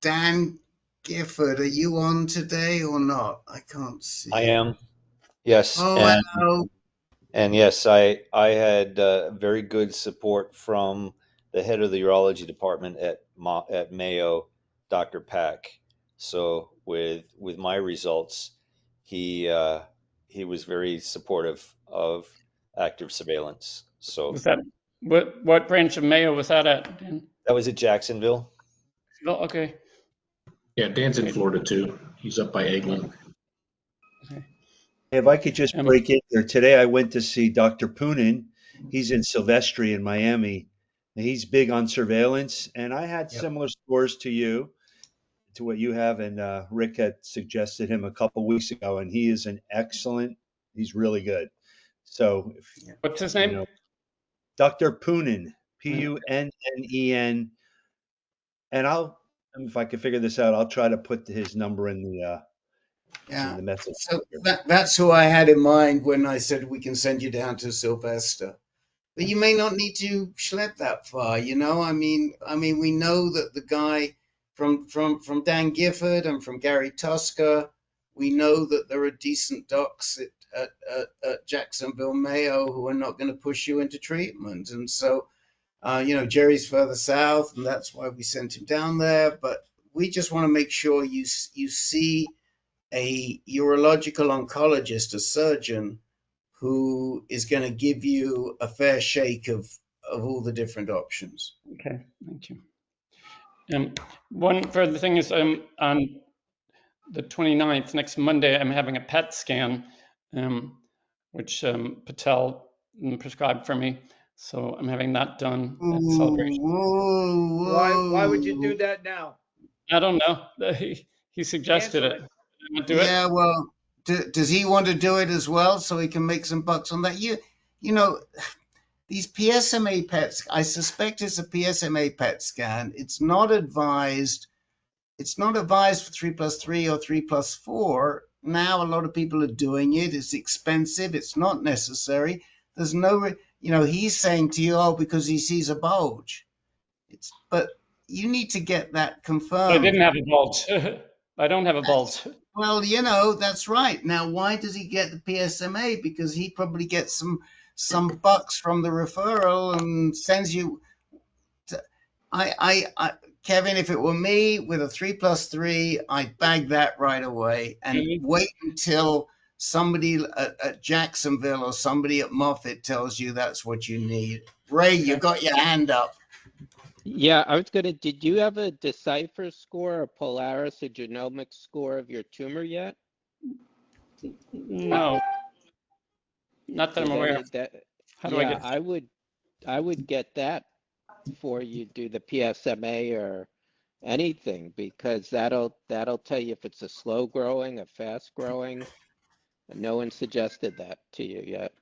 Dan Gifford, are you on today or not? I can't see. I am. Yes. Oh, hello. And yes, I had very good support from the head of the urology department at Mayo, Dr. Pack. So with my results, he was very supportive of active surveillance. So Was that what branch of Mayo was that at? Dan? that was at Jacksonville. Oh, okay. Yeah, Dan's in Florida too. He's up by Eglin. If I could just break in there. Today I went to see Dr. Poonen. He's in Silvestri in Miami. And he's big on surveillance. And I had similar scores to what you have. And Rick had suggested him a couple weeks ago. And he is he's really good. So what's his name? Dr. Poonen, Punnen. And if I can figure this out, I'll try to put his number in the message. So that's who I had in mind when I said we can send you down to Sylvester. But you may not need to schlep that far, I mean, we know that the guy from Dan Gifford and from Gary Tosca, we know that there are decent docs at Jacksonville Mayo who are not going to push you into treatment. And so, Jerry's further south, and that's why we sent him down there. But we just want to make sure you see a urological oncologist, a surgeon, who is going to give you a fair shake of all the different options. Okay, thank you. One further thing is on the 29th, next Monday, I'm having a PET scan, which Patel prescribed for me. So I'm having that done at Celebration. Why would you do that now? I don't know. He suggested it. Do it? Yeah, well, does he want to do it as well so he can make some bucks on that? These PSMA PETs, I suspect it's a PSMA PET scan. It's not advised. It's not advised for 3+3 or 3+4. Now a lot of people are doing it. It's expensive. It's not necessary. There's no, he's saying to you, oh, because he sees a bulge. But you need to get that confirmed. I didn't have a bulge. I don't have a bulge. Well, that's right. Now, why does he get the PSMA? Because he probably gets some bucks from the referral and sends you. Kevin, if it were me with a 3+3, I'd bag that right away and wait until somebody at Jacksonville or somebody at Moffitt tells you that's what you need. Ray, you got your hand up. Yeah, did you have a Decipher score, a Polaris, a genomic score of your tumor yet? No, not that I'm aware of. How do I get? I would get that before you do the PSMA or anything, because that'll tell you if it's a slow growing, a fast growing. And no one suggested that to you yet.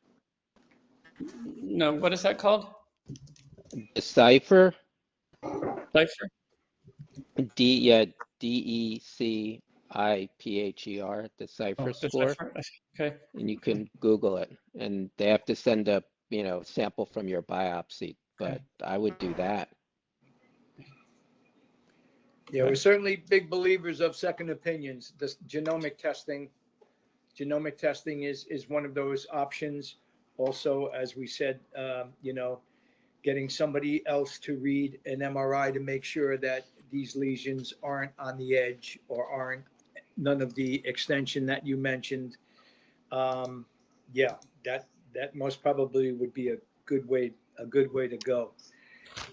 No, what is that called? Decipher. Decipher. DECIPHER, Decipher score. Decipher. Okay. And you can Google it, and they have to send a sample from your biopsy, but I would do that. Yeah, we're certainly big believers of second opinions. This genomic testing is one of those options. Also, as we said, getting somebody else to read an MRI to make sure that these lesions aren't on the edge or aren't none of the extension that you mentioned. Yeah, that most probably would be a good way to go.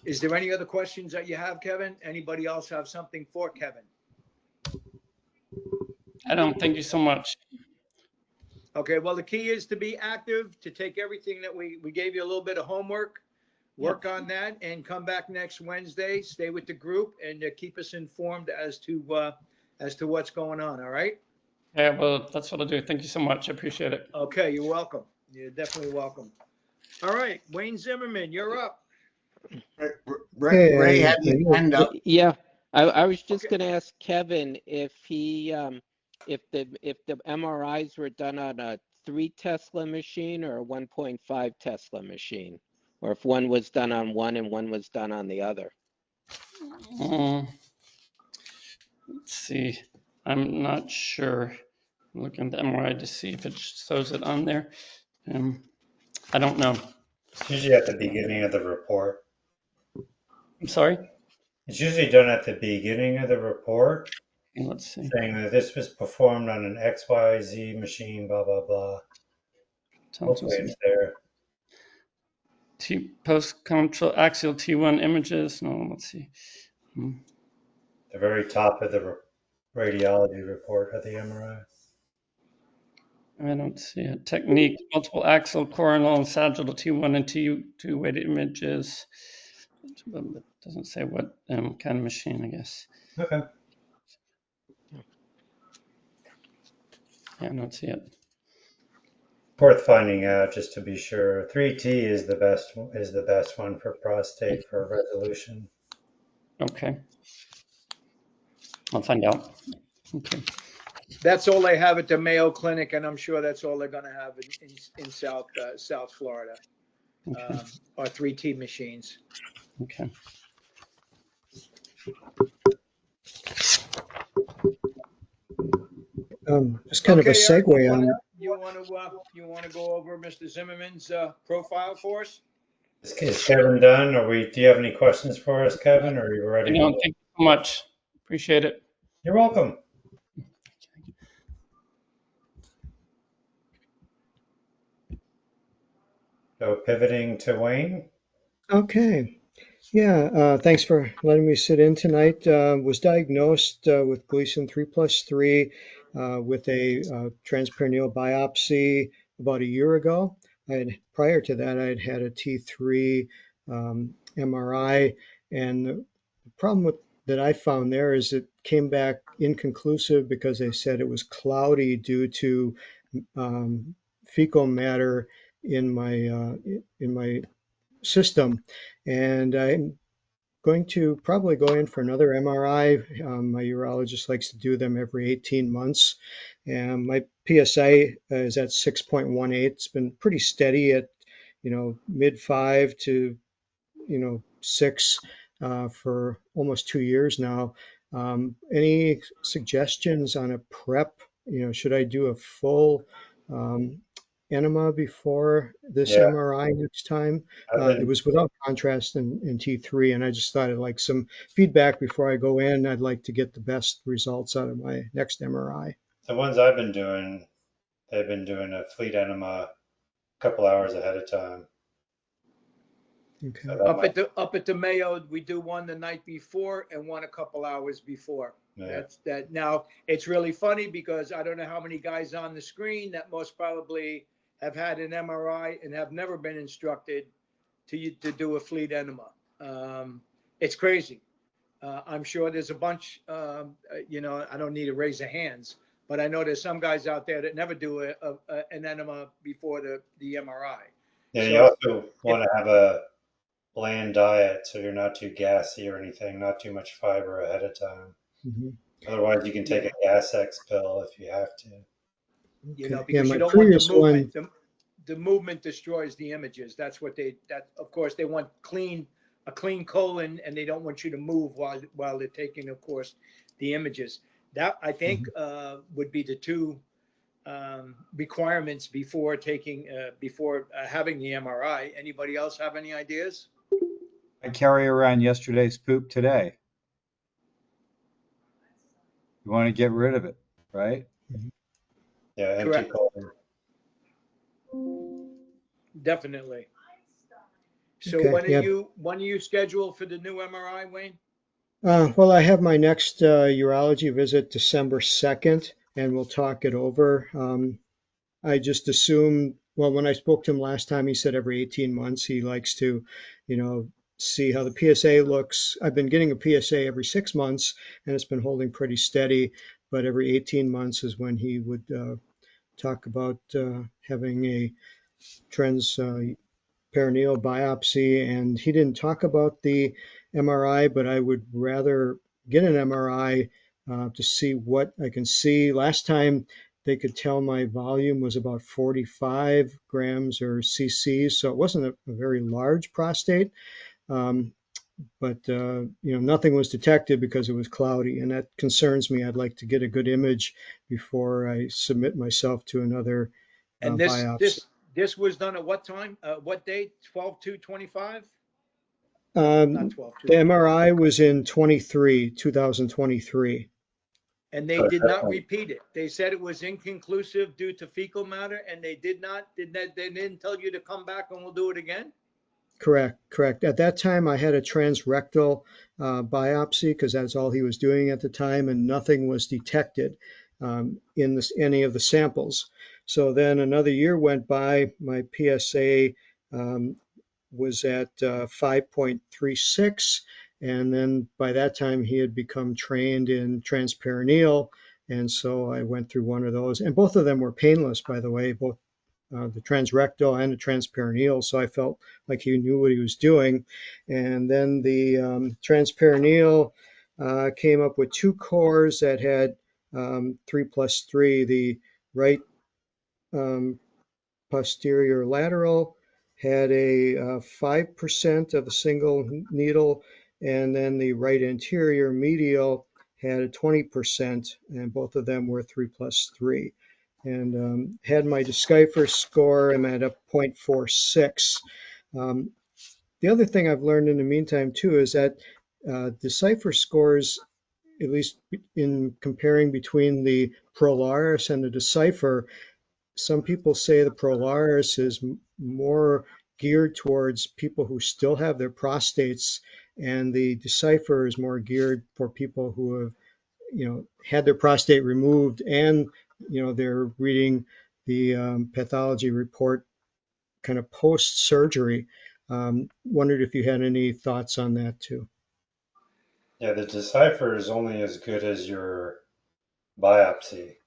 Is there any other questions that you have, Kevin? Anybody else have something for Kevin? I don't. Thank you so much. Okay, well, the key is to be active, to take everything that we gave you a little bit of homework, work on that, and come back next Wednesday, stay with the group, and keep us informed as to what's going on, all right? Yeah, well, that's what I'll do. Thank you so much. I appreciate it. Okay, you're welcome. You're definitely welcome. All right, Wayne Zimmerman, you're up. Ray had his hand up. Yeah, I was just going to ask Kevin if he, if the MRIs were done on a 3 Tesla machine or a 1.5 Tesla machine, or if one was done on one and one was done on the other. Let's see. I'm not sure. I'm looking at the MRI to see if it shows it on there. I don't know. It's usually at the beginning of the report. I'm sorry? It's usually done at the beginning of the report. Let's see. Saying that this was performed on an XYZ machine, blah, blah, blah. Hopefully it's there. Post-control axial T1 images. No, let's see. The very top of the radiology report of the MRI. I don't see it. Technique, multiple axial, coronal, and sagittal T1 and T2 weighted images. It doesn't say what kind of machine, I guess. Okay. Yeah, I don't see it. Worth finding out just to be sure. 3T is the best one for prostate for resolution. Okay. I'll find out. Okay. That's all they have at the Mayo Clinic, and I'm sure that's all they're going to have in South Florida. Okay. Are 3T machines. Okay. Just kind of a segue on. You want to go over Mr. Zimmerman's profile for us? Is Kevin done? Do you have any questions for us, Kevin? Or are you ready? No, thank you so much. Appreciate it. You're welcome. So pivoting to Wayne. Okay. Yeah, thanks for letting me sit in tonight. Was diagnosed with Gleason 3+3 with a transperineal biopsy about a year ago. Prior to that, I'd had a T3 MRI, and the problem that I found there is it came back inconclusive because they said it was cloudy due to fecal matter in my system, and I'm going to probably go in for another MRI. My urologist likes to do them every 18 months, and my PSA is at 6.18. It's been pretty steady at mid 5 to 6 for almost 2 years now. Any suggestions on a prep? Should I do a full enema before this MRI next time? It was without contrast in T3, and I just thought I'd like some feedback before I go in. I'd like to get the best results out of my next MRI. The ones I've been doing, they've been doing a fleet enema a couple hours ahead of time. Okay. So Up at the Mayo, we do one the night before and one a couple hours before. Yeah. That's that. Now it's really funny because I don't know how many guys on the screen that most probably have had an MRI and have never been instructed to do a fleet enema. It's crazy. I'm sure there's a bunch. I don't need to raise their hands, but I know there's some guys out there that never do an enema before the MRI. Yeah, So, you also want to have a bland diet so you're not too gassy or anything, not too much fiber ahead of time. Mm-hmm. Otherwise, you can take a Gas-X pill if you have to. Because you don't want the movement. The movement destroys the images. That's what of course, they want a clean colon, and they don't want you to move while they're taking, of course, the images. That I think would be the two requirements before having the MRI. Anybody else have any ideas? I carry around yesterday's poop today. You want to get rid of it, right? Yeah, empty Correct. colon. Definitely. So Okay, yeah. when are you scheduled for the new MRI, Wayne? Well, I have my next urology visit December 2nd, and we'll talk it over. I just assumed, well, when I spoke to him last time, he said every 18 months he likes to, see how the PSA looks. I've been getting a PSA every 6 months, and it's been holding pretty steady, but every 18 months is when he would talk about having a transperineal biopsy. And he didn't talk about the MRI, but I would rather get an MRI to see what I can see. Last time they could tell my volume was about 45 grams or cc's, so it wasn't a very large prostate. Um, but nothing was detected because it was cloudy, and that concerns me. I'd like to get a good image before I submit myself to another And this biopsy. this this was done at what time? What date? 12/2/25? Not Um, 12 the 2. MRI was in 2023. And they did not repeat it. They said it was inconclusive due to fecal matter, and they didn't tell you to come back and we'll do it again? Correct. At that time, I had a transrectal biopsy because that's all he was doing at the time, and nothing was detected in any of the samples. So then another year went by. My PSA was at 5.36, and then by that time he had become trained in transperineal, and so I went through one of those, and both of them were painless, by the way, both the transrectal and the transperineal. So I felt like he knew what he was doing. And then the transperineal came up with two cores that had 3+3. The right posterior lateral had a 5% of a single needle, and then the right anterior medial had a 20%, and both of them were 3+3. And had my decipher score, I'm at a 0.46. The other thing I've learned in the meantime too is that decipher scores, at least in comparing between the Prolaris and the decipher, some people say the Prolaris is more geared towards people who still have their prostates, and the decipher is more geared for people who have, had their prostate removed, and they're reading the pathology report kind of post surgery. Wondered if you had any thoughts on that too. Yeah, the decipher is only as good as your biopsy.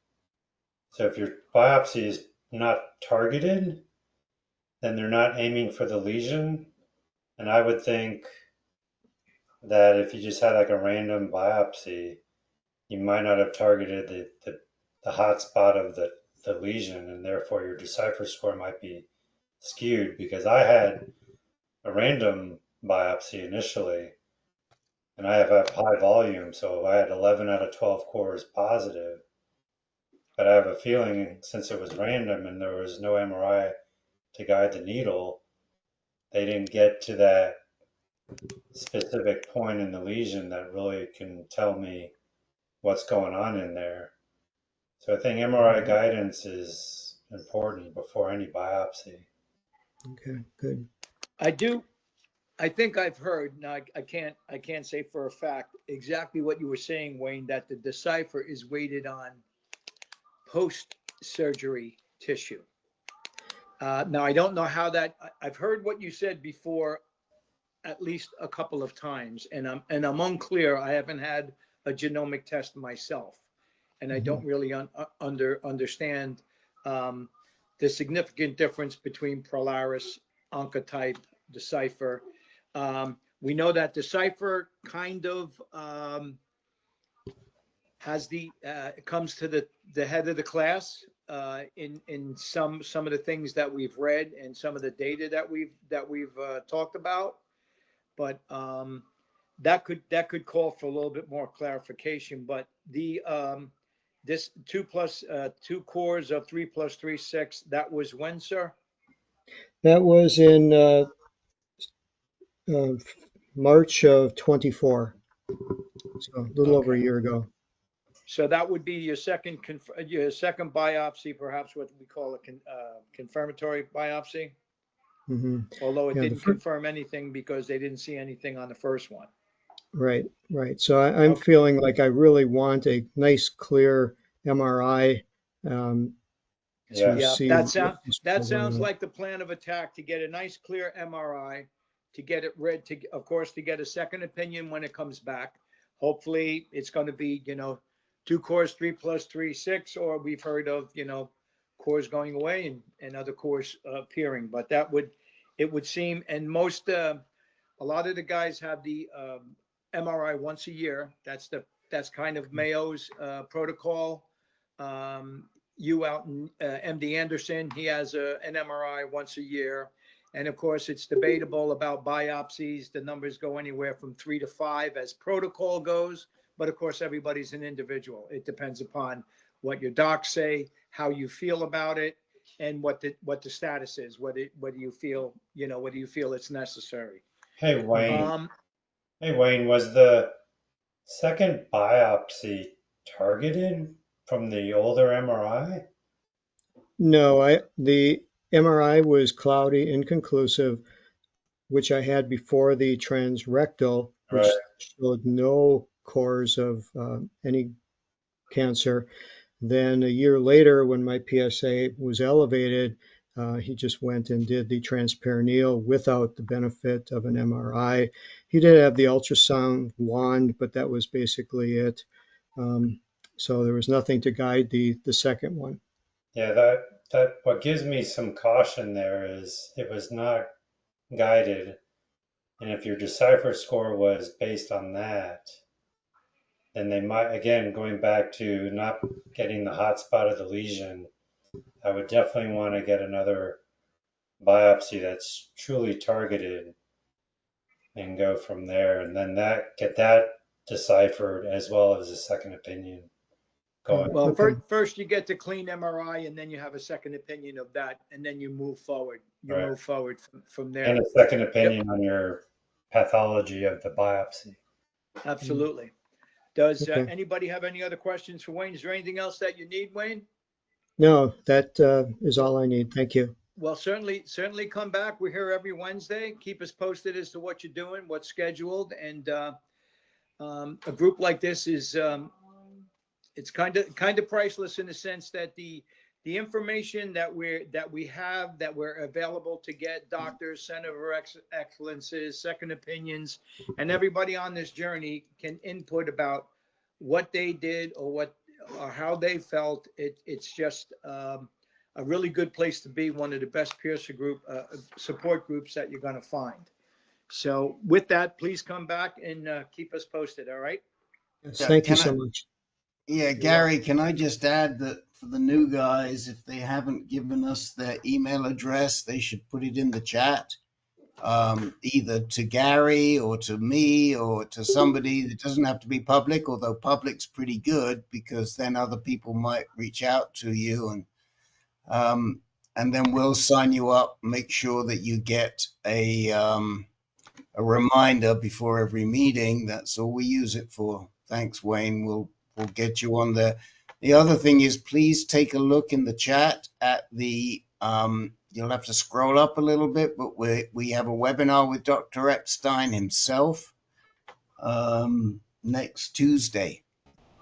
So if your biopsy is not targeted, then they're not aiming for the lesion. And I would think that if you just had like a random biopsy, you might not have targeted the hot spot of the lesion, and therefore your decipher score might be skewed. Because I had a random biopsy initially, and I have a high volume, so I had 11 out of 12 cores positive. But I have a feeling, since it was random and there was no MRI to guide the needle, they didn't get to that specific point in the lesion that really can tell me what's going on in there. So I think MRI guidance is important before any biopsy. Okay, good. I think I've heard, now I can't say for a fact exactly what you were saying, Wayne, that the decipher is weighted on post-surgery tissue. Now, I don't know how that, I've heard what you said before at least a couple of times, and I'm unclear. I haven't had a genomic test myself, and I don't really understand the significant difference between Prolaris, Oncotype, Decipher. We know that Decipher kind of has comes to the head of the class in some of the things that we've read and some of the data that we've talked about, but that could call for a little bit more clarification. But the this 2 cores of 3+3 6, that was when, sir? That was in March of 24, so a little over a year ago. So that would be your second biopsy, perhaps what we call a confirmatory biopsy, Hmm. although it Yeah, didn't confirm anything because they didn't see anything on the first one. right, right. So I'm Okay. feeling like I really want a nice, clear MRI to Yeah, see that what sounds is that going sounds on. like the plan of attack, to get a nice clear MRI, to get it read, to of course to get a second opinion when it comes back. Hopefully it's going to be, 2 cores, 3 plus 3, 6, or we've heard of, cores going away and other cores appearing. But it would seem, and a lot of the guys have the MRI once a year. That's kind of Mayo's protocol. You out in MD Anderson, he has an MRI once a year. And of course, it's debatable about biopsies. The numbers go anywhere from 3 to 5 as protocol goes. But of course, everybody's an individual. It depends upon what your docs say, how you feel about it, and what the status is. Whether you feel, whether you feel it's necessary. Hey, Wayne, was the second biopsy targeted from the older MRI? No, the MRI was cloudy, inconclusive, which I had before the transrectal, which Right. showed no cores of any cancer. Then a year later, when my PSA was elevated, he just went and did the transperineal without the benefit of an MRI. He did have the ultrasound wand, but that was basically it. So there was nothing to guide the second one. Yeah, that what gives me some caution there is it was not guided, and if your Decipher score was based on that, then they might, again, going back to not getting the hot spot of the lesion, I would definitely want to get another biopsy that's truly targeted and go from there, and then get that deciphered as well as a second opinion going. Well, Okay. first you get the clean MRI, and then you have a second opinion of that, and then you move forward. You Right. move forward from there. And a second opinion on your pathology of the biopsy. Absolutely. Does Okay. anybody have any other questions for Wayne? Is there anything else that you need, Wayne? No, that is all I need. Thank you. Well, certainly come back. We're here every Wednesday. Keep us posted as to what you're doing, what's scheduled, and a group like this is it's kind of priceless in the sense that the information that we're available to get doctors, center of excellences, second opinions, and everybody on this journey can input about what they did or how they felt. It's just a really good place to be, one of the best peer support groups that you're going to find. So with that, please come back and keep us posted. All right. Yes, Yeah, thank you can so I, much. yeah, Gary, can I just add that for the new guys, if they haven't given us their email address, they should put it in the chat, either to Gary or to me or to somebody. That doesn't have to be public, although public's pretty good because then other people might reach out to you and then we'll sign you up, make sure that you get a reminder before every meeting. That's all we use it for. Thanks, Wayne. We'll get you on there. The other thing is, please take a look in the chat at the. You'll have to scroll up a little bit, but we have a webinar with Dr. EPSTEIN himself next Tuesday.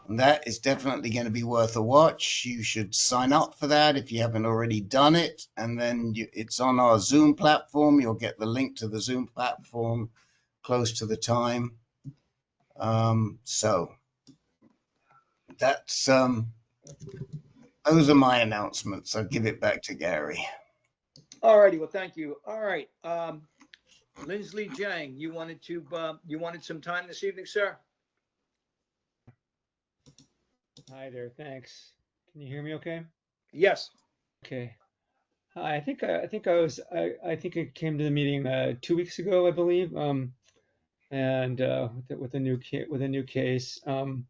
And that is definitely going to be worth a watch. You should sign up for that if you haven't already done it. And then it's on our Zoom platform. You'll get the link to the Zoom platform close to the time. So that's those are my announcements. I'll give it back to Gary. All righty. Well, thank you. All right. Lindsley Jang, you wanted some time this evening, sir? Hi there, thanks. Can you hear me okay? Yes. Okay. Hi, I think I came to the meeting 2 weeks ago, I believe, and with a new case, and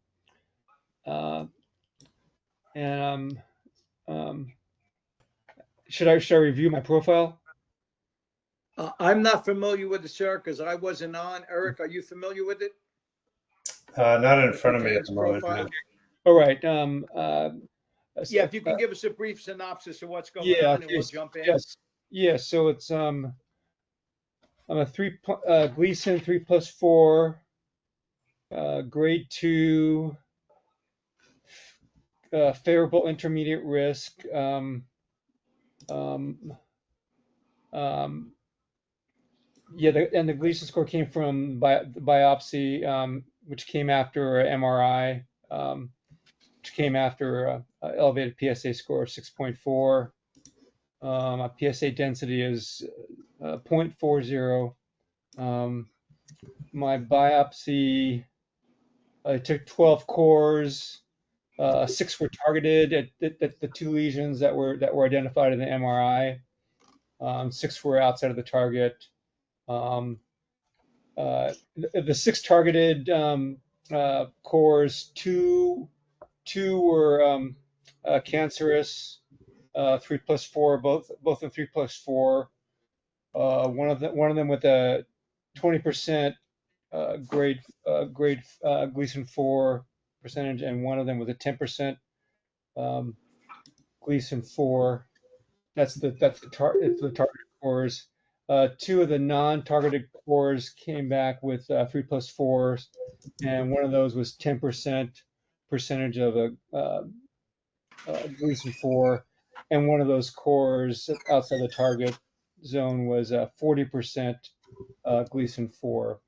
should I review my profile? I'm not familiar with it, sir, because I wasn't on. Eric, are you familiar with it? Not in front of me at the moment. Profile? No. All right. Yeah, if you can give us a brief synopsis of what's going Yeah. on, and we'll jump in. Yes. Yeah. So it's I'm a Gleason 3+4, grade 2, favorable intermediate risk. Yeah, and the Gleason score came from biopsy, which came after MRI, which came after elevated PSA score of 6.4. My PSA density is 0.40. My biopsy, I took 12 cores. 6 were targeted at the 2 lesions that were identified in the MRI. 6 were outside of the target. The 6 targeted cores, two were cancerous, 3+4, both in 3+4. One of them with a 20% grade Gleason 4 percentage, and one of them with a 10% Gleason 4. That's the targeted cores. 2 of the non-targeted cores came back with 3+4s, and one of those was 10% percentage of a Gleason 4, and one of those cores outside the target zone was 40% Gleason 4.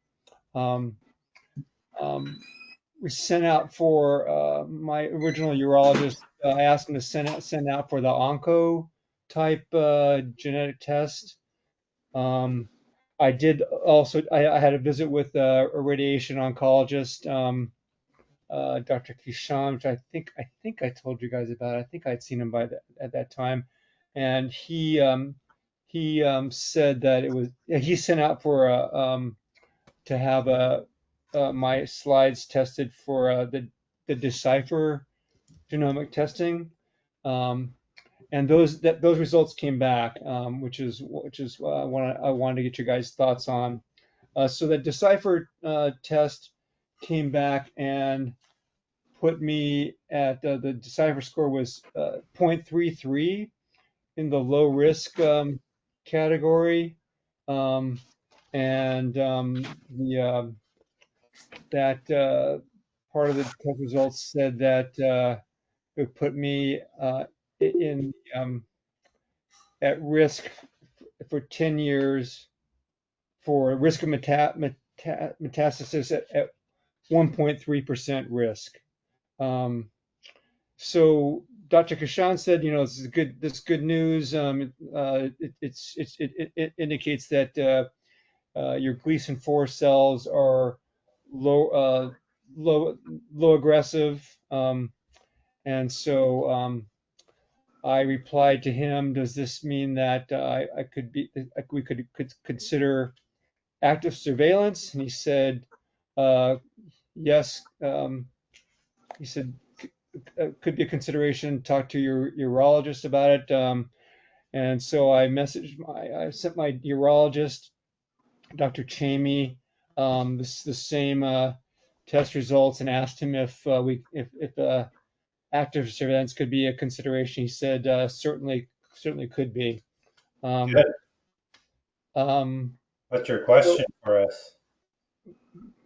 We sent out for my original urologist. I asked him to send out for the onco type genetic test. I did also. I had a visit with a radiation oncologist, Dr. Kishan, which I think I told you guys about. I think I'd seen him at that time, and he said that it was. He sent out for to have my slides tested for the Decipher genomic testing. And those results came back, which is what I wanted to get your guys' thoughts on. So the Decipher test came back and put me at the Decipher score was 0.33 in the low risk category, and that part of the test results said that it put me in at risk for 10 years for risk of metastasis at 1.3% risk. So Dr. Kashan said, this is good. This is good news. It indicates that your Gleason 4 cells are low aggressive, and so I replied to him, does this mean that we could consider active surveillance? And he said, yes. He said, could be a consideration. Talk to your urologist about it. And so I sent my urologist, Dr. Chamey, the same test results, and asked him if active surveillance could be a consideration. He said certainly could be. Good. What's your question for us?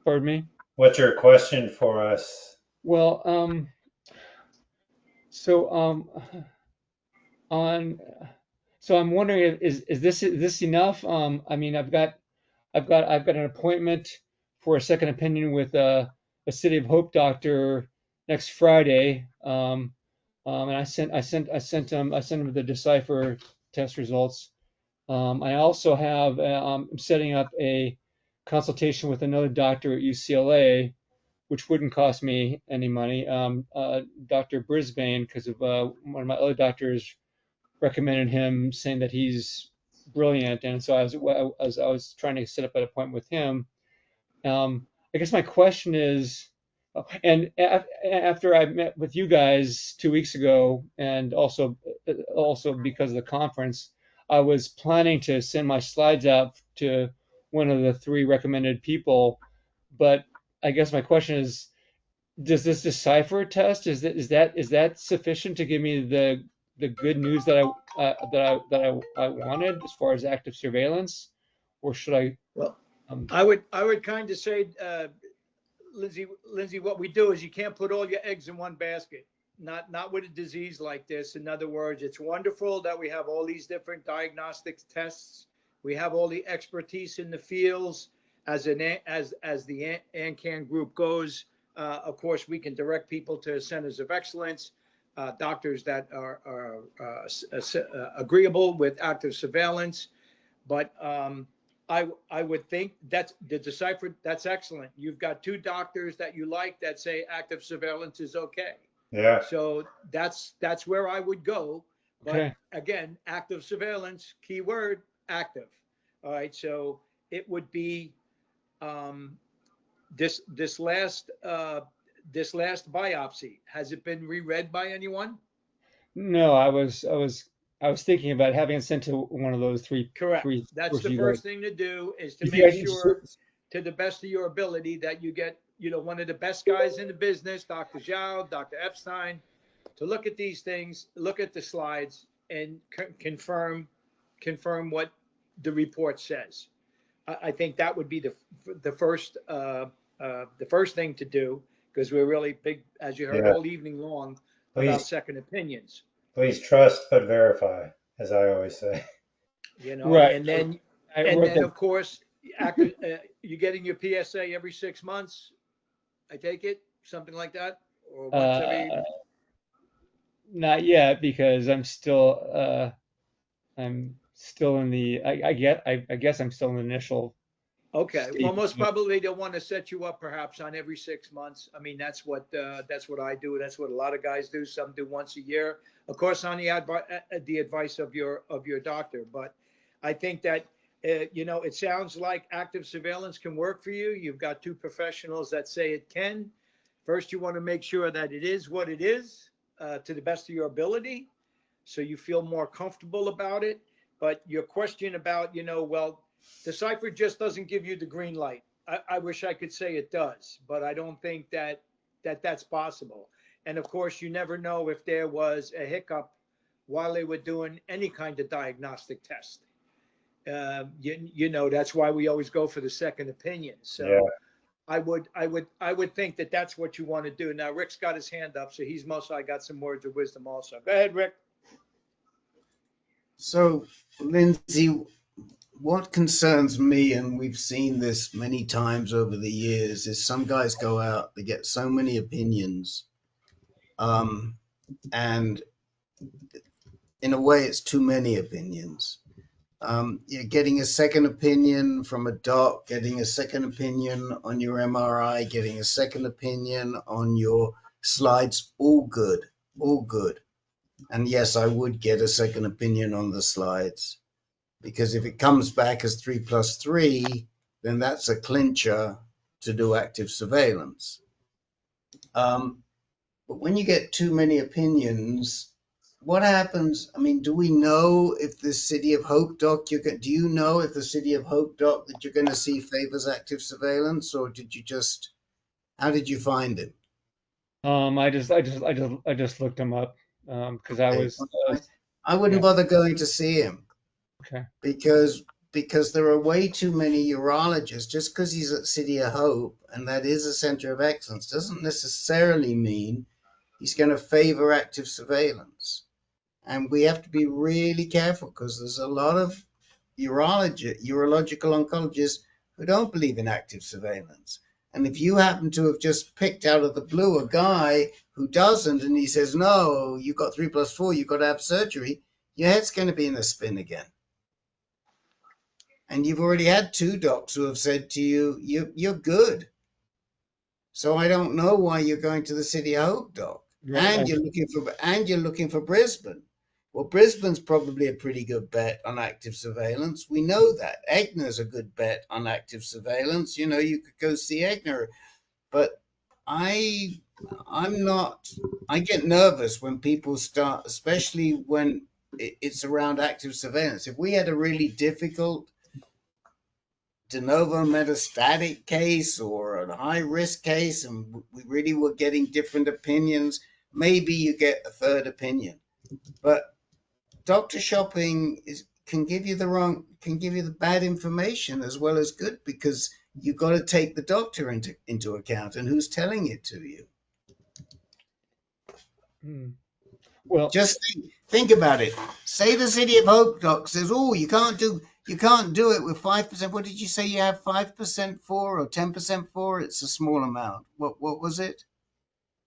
Pardon me? What's your question for us? Well, so I'm wondering, is this enough? I mean, I've got an appointment for a second opinion with a City of Hope doctor next Friday, and I sent him the Decipher test results. I also have I'm setting up a consultation with another doctor at UCLA, which wouldn't cost me any money, Dr. Brisbane, because of one of my other doctors recommended him, saying that he's brilliant, and so I was trying to set up an appointment with him. I guess my question is, and after I met with you guys 2 weeks ago, and also because of the conference, I was planning to send my slides out to one of the 3 recommended people, but I guess my question is, does this decipher test, is that sufficient to give me the good news that I wanted as far as active surveillance, or should I? Well, I would kind of say, Lindsay, what we do is you can't put all your eggs in one basket. Not with a disease like this. In other words, it's wonderful that we have all these different diagnostic tests. We have all the expertise in the fields. As the AnCan group goes, of course, we can direct people to centers of excellence, doctors that are agreeable with active surveillance. But I would think that's the decipher. That's excellent. You've got 2 doctors that you like that say active surveillance is okay. Yeah. So that's where I would go. But Okay. again, active surveillance, keyword, active. All right. So it would be this last biopsy. Has it been reread by anyone? No, I was thinking about having it sent to one of those three. Correct. That's course the you first guys- thing to do is to you make guys- sure, to the best of your ability, that you get, one of the best guys in the business, Dr. Zhao, Dr. Epstein, to look at these things, look at the slides, and confirm what the report says. I think that would be the first thing to do, because we're really big, as you heard Yeah. all evening long, about Please. second opinions. Please trust but verify, as I always say. Right. And then, I wrote that- of course, after you're getting your PSA every 6 months, I take it, something like that, or once every. Not yet, because I'm still in the I guess I'm still in the initial. Okay, stage. well, most probably they'll want to set you up perhaps on every 6 months. I mean, that's what I do. That's what a lot of guys do. Some do once a year, of course, on the advice of your doctor. But I think that it sounds like active surveillance can work for you. You've got 2 professionals that say it can. First, you want to make sure that it is what it is, to the best of your ability, so you feel more comfortable about it. But your question about, well, Decipher just doesn't give you the green light. I wish I could say it does, but I don't think that's possible. And of course, you never know if there was a hiccup while they were doing any kind of diagnostic test. That's why we always go for the second opinion. So Yeah. I would think that that's what you want to do. Now, Rick's got his hand up, so he's most likely got some words of wisdom also. Go ahead, Rick. So, Lindsay, what concerns me, and we've seen this many times over the years, is some guys go out, they get so many opinions, and in a way, it's too many opinions. You're getting a second opinion from a doc, getting a second opinion on your MRI, getting a second opinion on your slides, all good, all good. And yes, I would get a second opinion on the slides, because if it comes back as 3+3, then that's a clincher to do active surveillance. But when you get too many opinions, what happens? I mean, do we know if the City of Hope doc, do you know if the City of Hope doc that you're going to see favors active surveillance, or how did you find it? I just looked him up, because I was. I wouldn't bother going to see him. Okay. Because there are way too many urologists. Just because he's at City of Hope and that is a center of excellence doesn't necessarily mean he's going to favor active surveillance. And we have to be really careful, because there's a lot of urological oncologists who don't believe in active surveillance. And if you happen to have just picked out of the blue a guy who doesn't, and he says, no, you've got 3+4, you've got to have surgery, your head's going to be in a spin again. And you've already had 2 docs who have said to you, you're good. So I don't know why you're going to the City of Hope doc. Right. And you're looking for Brisbane. Well, Brisbane's probably a pretty good bet on active surveillance. We know that. Egner's a good bet on active surveillance. You could go see Egner. But I'm not, I get nervous when people start, especially when it's around active surveillance. If we had a really difficult de novo metastatic case or a high risk case, and we really were getting different opinions, maybe you get a third opinion. But doctor shopping can give you the bad information as well as good, because you've got to take the doctor into account and who's telling it to you. Well, just think about it. Say the City of Hope doc says, "Oh, you can't do it with 5%." What did you say you have 5% for, or 10% for? It's a small amount. What was it?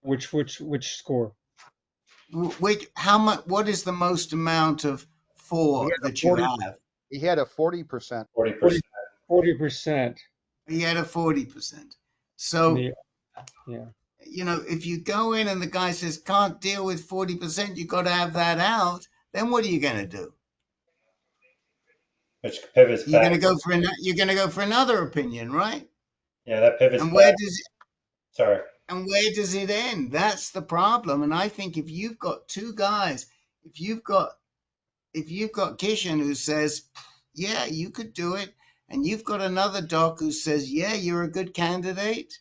Which score? Wait, how much? What is the most amount of for that you have? He had a 40%. 40%. 40%. He had a 40%. So, yeah. You know, if you go in and the guy says can't deal with 40%, you got to have that out. Then what are you going to do? Which pivots You're back. going to go for you're going to go for another opinion, right? Yeah, that pivots and back. Sorry. And where does it end? That's the problem. And I think if you've got two guys, if you've got Kishan who says, yeah, you could do it, and you've got another doc who says, yeah, you're a good candidate,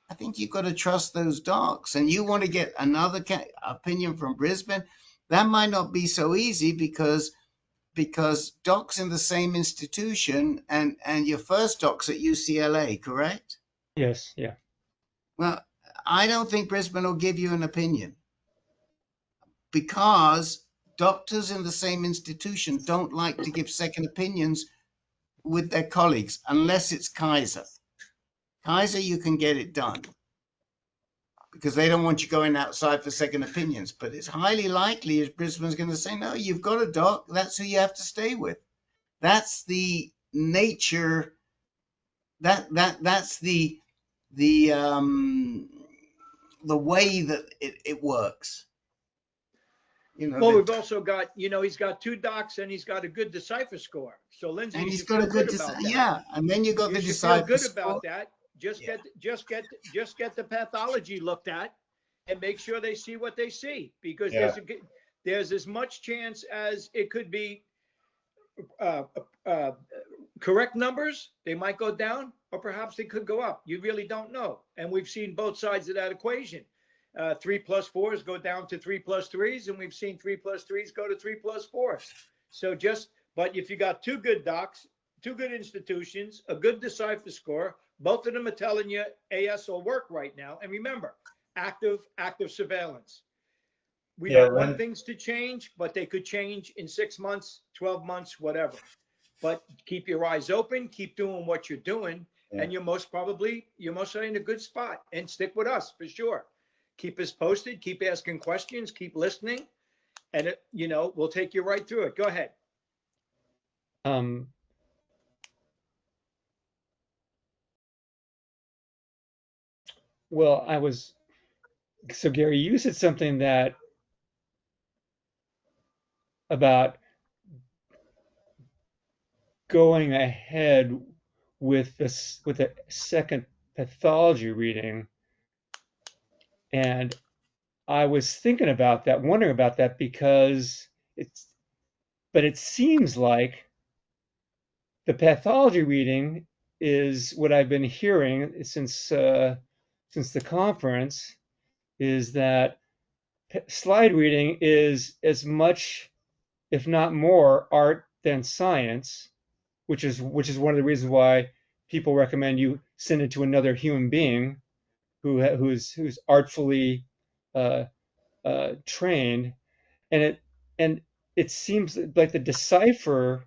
I think you've got to trust those docs. And you want to get another opinion from Brisbane, that might not be so easy because docs in the same institution, and your first doc's at UCLA, correct? Yes, yeah. Well, I don't think Brisbane will give you an opinion because doctors in the same institution don't like to give second opinions with their colleagues unless it's Kaiser. Kaiser, you can get it done because they don't want you going outside for second opinions. But it's highly likely if Brisbane's going to say, no, you've got a doc, that's who you have to stay with. That's the nature. That's the way that it works. You know, well, we've also got, he's got two docs and he's got a good Decipher score. So Lindsay, and you he's should got feel a good good about that. yeah, and then you got you the should Decipher feel good score. about that. Just get the pathology looked at and make sure they see what they see, because there's as much chance as it could be correct numbers. They might go down, or perhaps they could go up. You really don't know. And we've seen both sides of that equation. 3+4s go down to 3+3s, and we've seen 3+3s go to 3+4s. So but if you got two good docs, two good institutions, a good Decipher score, both of them are telling you AS will work right now. And remember, active surveillance. We don't want things to change, but they could change in 6 months, 12 months, whatever. But keep your eyes open, keep doing what you're doing, and you're most in a good spot. And stick with us for sure. Keep us posted, keep asking questions, keep listening, and we'll take you right through it. Go ahead. Well, so Gary, you said something about going ahead with a second pathology reading, and I was thinking about that, wondering about that, because it seems like the pathology reading is what I've been hearing since the conference, is that slide reading is as much, if not more, art than science, which is one of the reasons why people recommend you send it to another human being who's artfully trained, and it seems like the Decipher,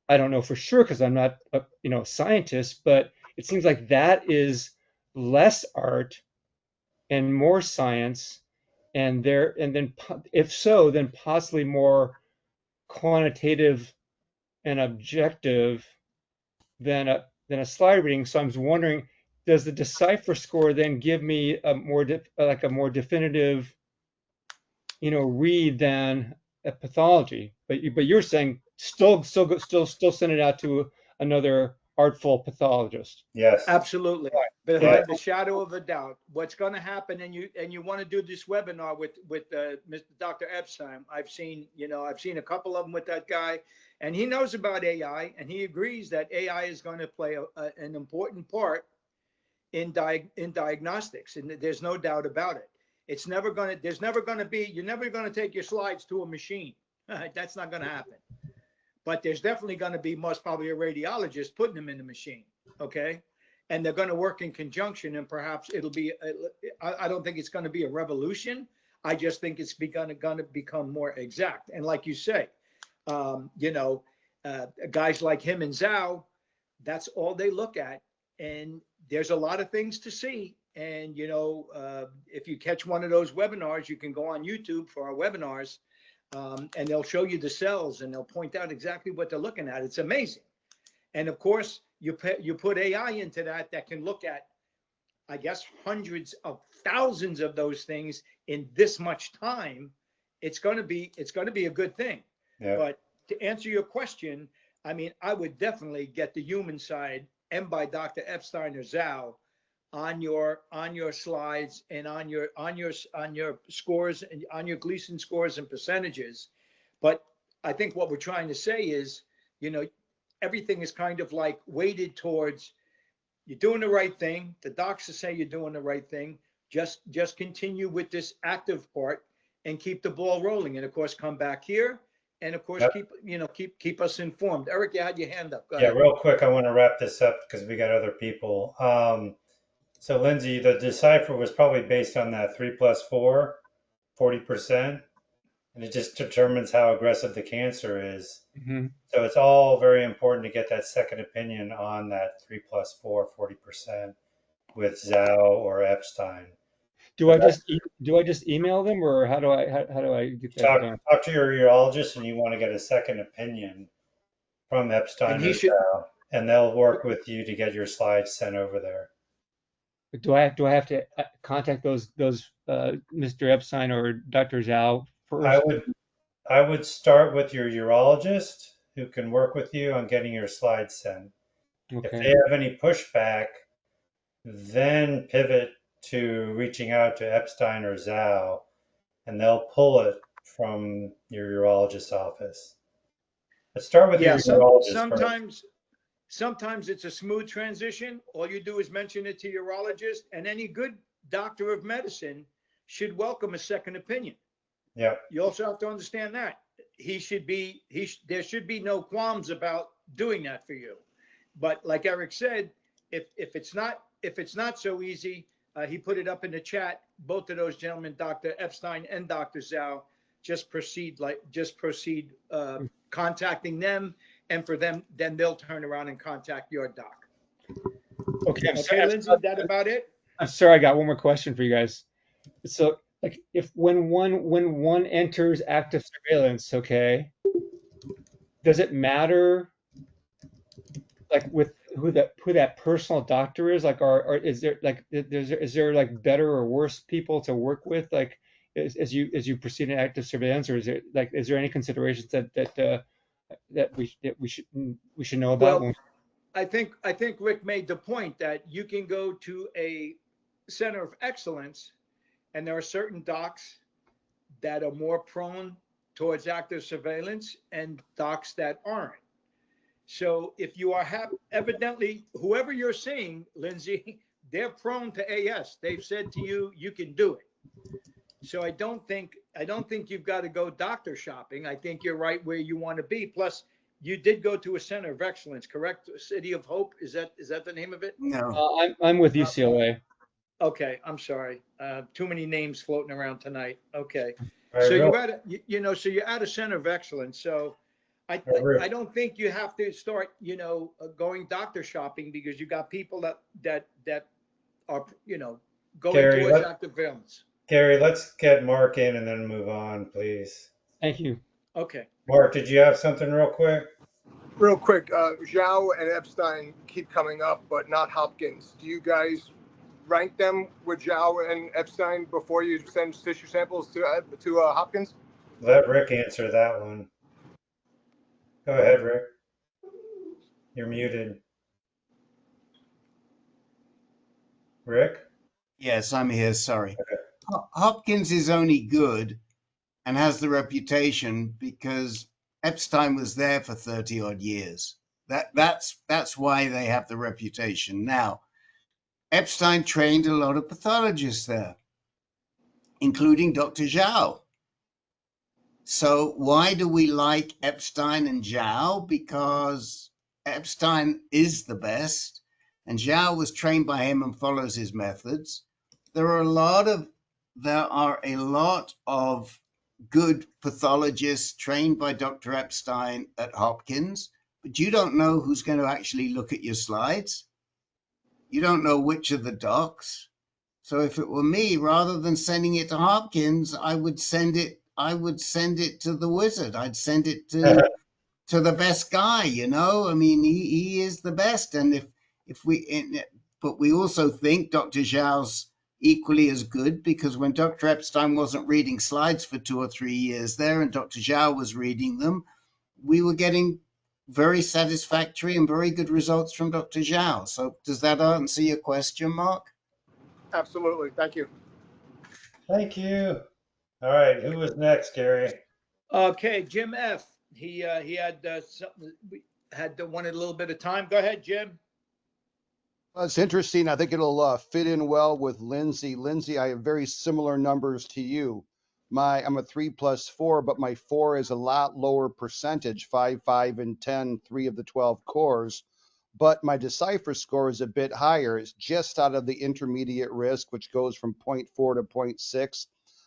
I don't know for sure because I'm not a scientist, but it seems like that is less art and more science, and then if so, then possibly more quantitative and objective than a slide reading. So I'm wondering, does the Decipher score then give me a more definitive read than a pathology? But you're saying still send it out to another artful pathologist. Yes, absolutely. Behind the shadow of a doubt, what's going to happen, and you want to do this webinar with Mr. Dr. EPSTEIN. I've seen a couple of them with that guy, And he knows about AI, and he agrees that AI is going to play an important part in diagnostics, and there's no doubt about it. It's never going to. There's never going to be. You're never going to take your slides to a machine. That's not going to happen. But there's definitely going to be most probably a radiologist putting them in the machine. Okay, and they're going to work in conjunction, and perhaps it'll be. I don't think it's going to be a revolution. I just think it's going to become more exact. And like you say, guys like him and Zhao, that's all they look at. And there's a lot of things to see. And, if you catch one of those webinars, you can go on YouTube for our webinars, and they'll show you the cells and they'll point out exactly what they're looking at. It's amazing. And of course, you put AI into that can look at, I guess, hundreds of thousands of those things in this much time. It's going to be a good thing. Yeah. But to answer your question, I mean, I would definitely get the human side and by Dr. EPSTEIN or Zhao on your slides and on your scores and on your Gleason scores and percentages. But I think what we're trying to say is, everything is kind of like weighted towards you're doing the right thing. The docs say you're doing the right thing. Just continue with this active part and keep the ball rolling. And of course, come back here. And of course, keep us informed. Eric, you had your hand up. Go ahead. Real quick, I want to wrap this up because we got other people. So Lindsay, the Decipher was probably based on that 3+4, 40%, and it just determines how aggressive the cancer is. Mm-hmm. So it's all very important to get that second opinion on that 3+4, 40% with Zhao or EPSTEIN. Do I just email them, or how do I get that done? Talk to your urologist, and you want to get a second opinion from EPSTEIN or Zhao, and they'll work with you to get your slides sent over there. Do I have to contact those Mr. EPSTEIN or Dr. Zhao first? I would start with your urologist, who can work with you on getting your slides sent. Okay. If they have any pushback, then pivot to reaching out to EPSTEIN or Zhao, and they'll pull it from your urologist's office. Let's start with your urologist first. Sometimes it's a smooth transition. All you do is mention it to your urologist, and any good doctor of medicine should welcome a second opinion. Yeah. You also have to understand that there should be no qualms about doing that for you. But like Eric said, if it's not so easy, he put it up in the chat. Both of those gentlemen, Dr. EPSTEIN and Dr. Zhao, just proceed contacting them, and for them, then they'll turn around and contact your doc. Okay, Lindsay, that about it? I'm sorry, I got one more question for you guys. So, like, when one enters active surveillance, okay, does it matter, like, with who that personal doctor is? Like, or is there like better or worse people to work with, like, as you proceed in active surveillance, or is there any considerations that we should know about? Well, I think Rick made the point that you can go to a center of excellence, and there are certain docs that are more prone towards active surveillance and docs that aren't. So if you are evidently, whoever you're seeing, Lindsay, they're prone to AS. They've said to you, you can do it. So I don't think you've got to go doctor shopping. I think you're right where you want to be. Plus, you did go to a center of excellence, correct? City of Hope, is that the name of it? No. I'm with UCLA. Okay, I'm sorry. Too many names floating around tonight. Okay, right, so you're at a center of excellence. So I don't think you have to start going doctor shopping, because you got people that are going towards active surveillance. Gary, let's get Mark in and then move on, please. Thank you. Okay. Mark, did you have something real quick? Real quick, Zhao and EPSTEIN keep coming up, but not Hopkins. Do you guys rank them with Zhao and EPSTEIN before you send tissue samples to Hopkins? Let Rick answer that one. Go ahead, Rick. You're muted. Rick? Yes, I'm here. Sorry. Okay. Hopkins is only good and has the reputation because Epstein was there for 30 odd years. That's why they have the reputation. Now, Epstein trained a lot of pathologists there, including Dr. Zhao. So why do we like Epstein and Zhao? Because Epstein is the best, and Zhao was trained by him and follows his methods. There are a lot of good pathologists trained by Dr. Epstein at Hopkins, but you don't know who's going to actually look at your slides. You don't know which of the docs. So if it were me, rather than sending it to Hopkins, I would send it to the wizard. I'd send it to the best guy, you know. I mean, he is the best. And but we also think Dr. Zhao's equally as good, because when Dr. Epstein wasn't reading slides for 2 or 3 years there and Dr. Zhao was reading them, we were getting very satisfactory and very good results from Dr. Zhao. So does that answer your question, Mark? Absolutely. Thank you. Thank you. All right, who was next, Gary? Okay, Jim F. He had something, wanted a little bit of time. Go ahead, Jim. It's interesting. I think it'll fit in well with Lindsay. Lindsay, I have very similar numbers to you. I'm a 3+4, but my 4 is a lot lower percentage, 5, 5, and 10, 3 of the 12 cores. But my Decipher score is a bit higher. It's just out of the intermediate risk, which goes from 0.4 to 0.6.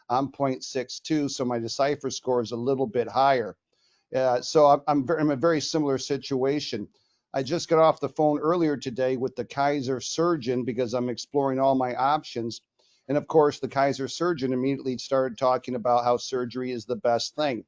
I'm 0.62, so my Decipher score is a little bit higher. So I'm in a very similar situation. I just got off the phone earlier today with the Kaiser surgeon because I'm exploring all my options. And of course, the Kaiser surgeon immediately started talking about how surgery is the best thing.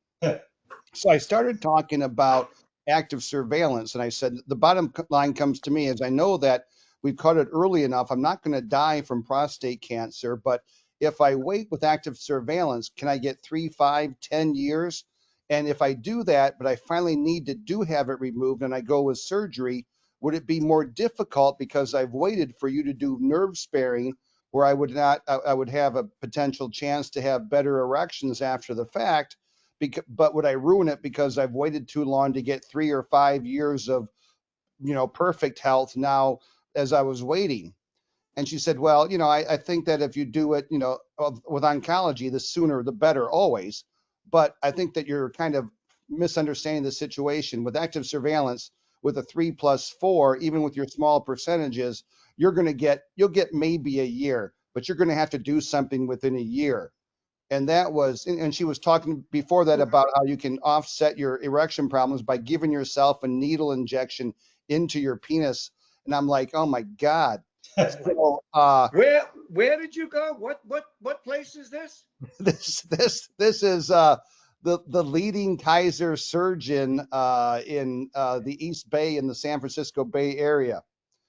So I started talking about active surveillance. And I said, the bottom line comes to me is I know that we've caught it early enough. I'm not going to die from prostate cancer, but if I wait with active surveillance, can I get 3, 5, 10 years? And if I do that, but I finally need to have it removed and I go with surgery, would it be more difficult because I've waited for you to do nerve sparing where I would have a potential chance to have better erections after the fact? But would I ruin it because I've waited too long to get 3 or 5 years of, perfect health now as I was waiting? And she said, well, I think that if you do it, with oncology, the sooner the better always. But I think that you're kind of misunderstanding the situation. With active surveillance, with a 3+4, even with your small percentages, you'll get maybe a year, but you're going to have to do something within a year. And she was talking before that about how you can offset your erection problems by giving yourself a needle injection into your penis. And I'm like, oh my God. So, where did you go? What place is this? This is the leading Kaiser surgeon in the East Bay in the San Francisco Bay Area.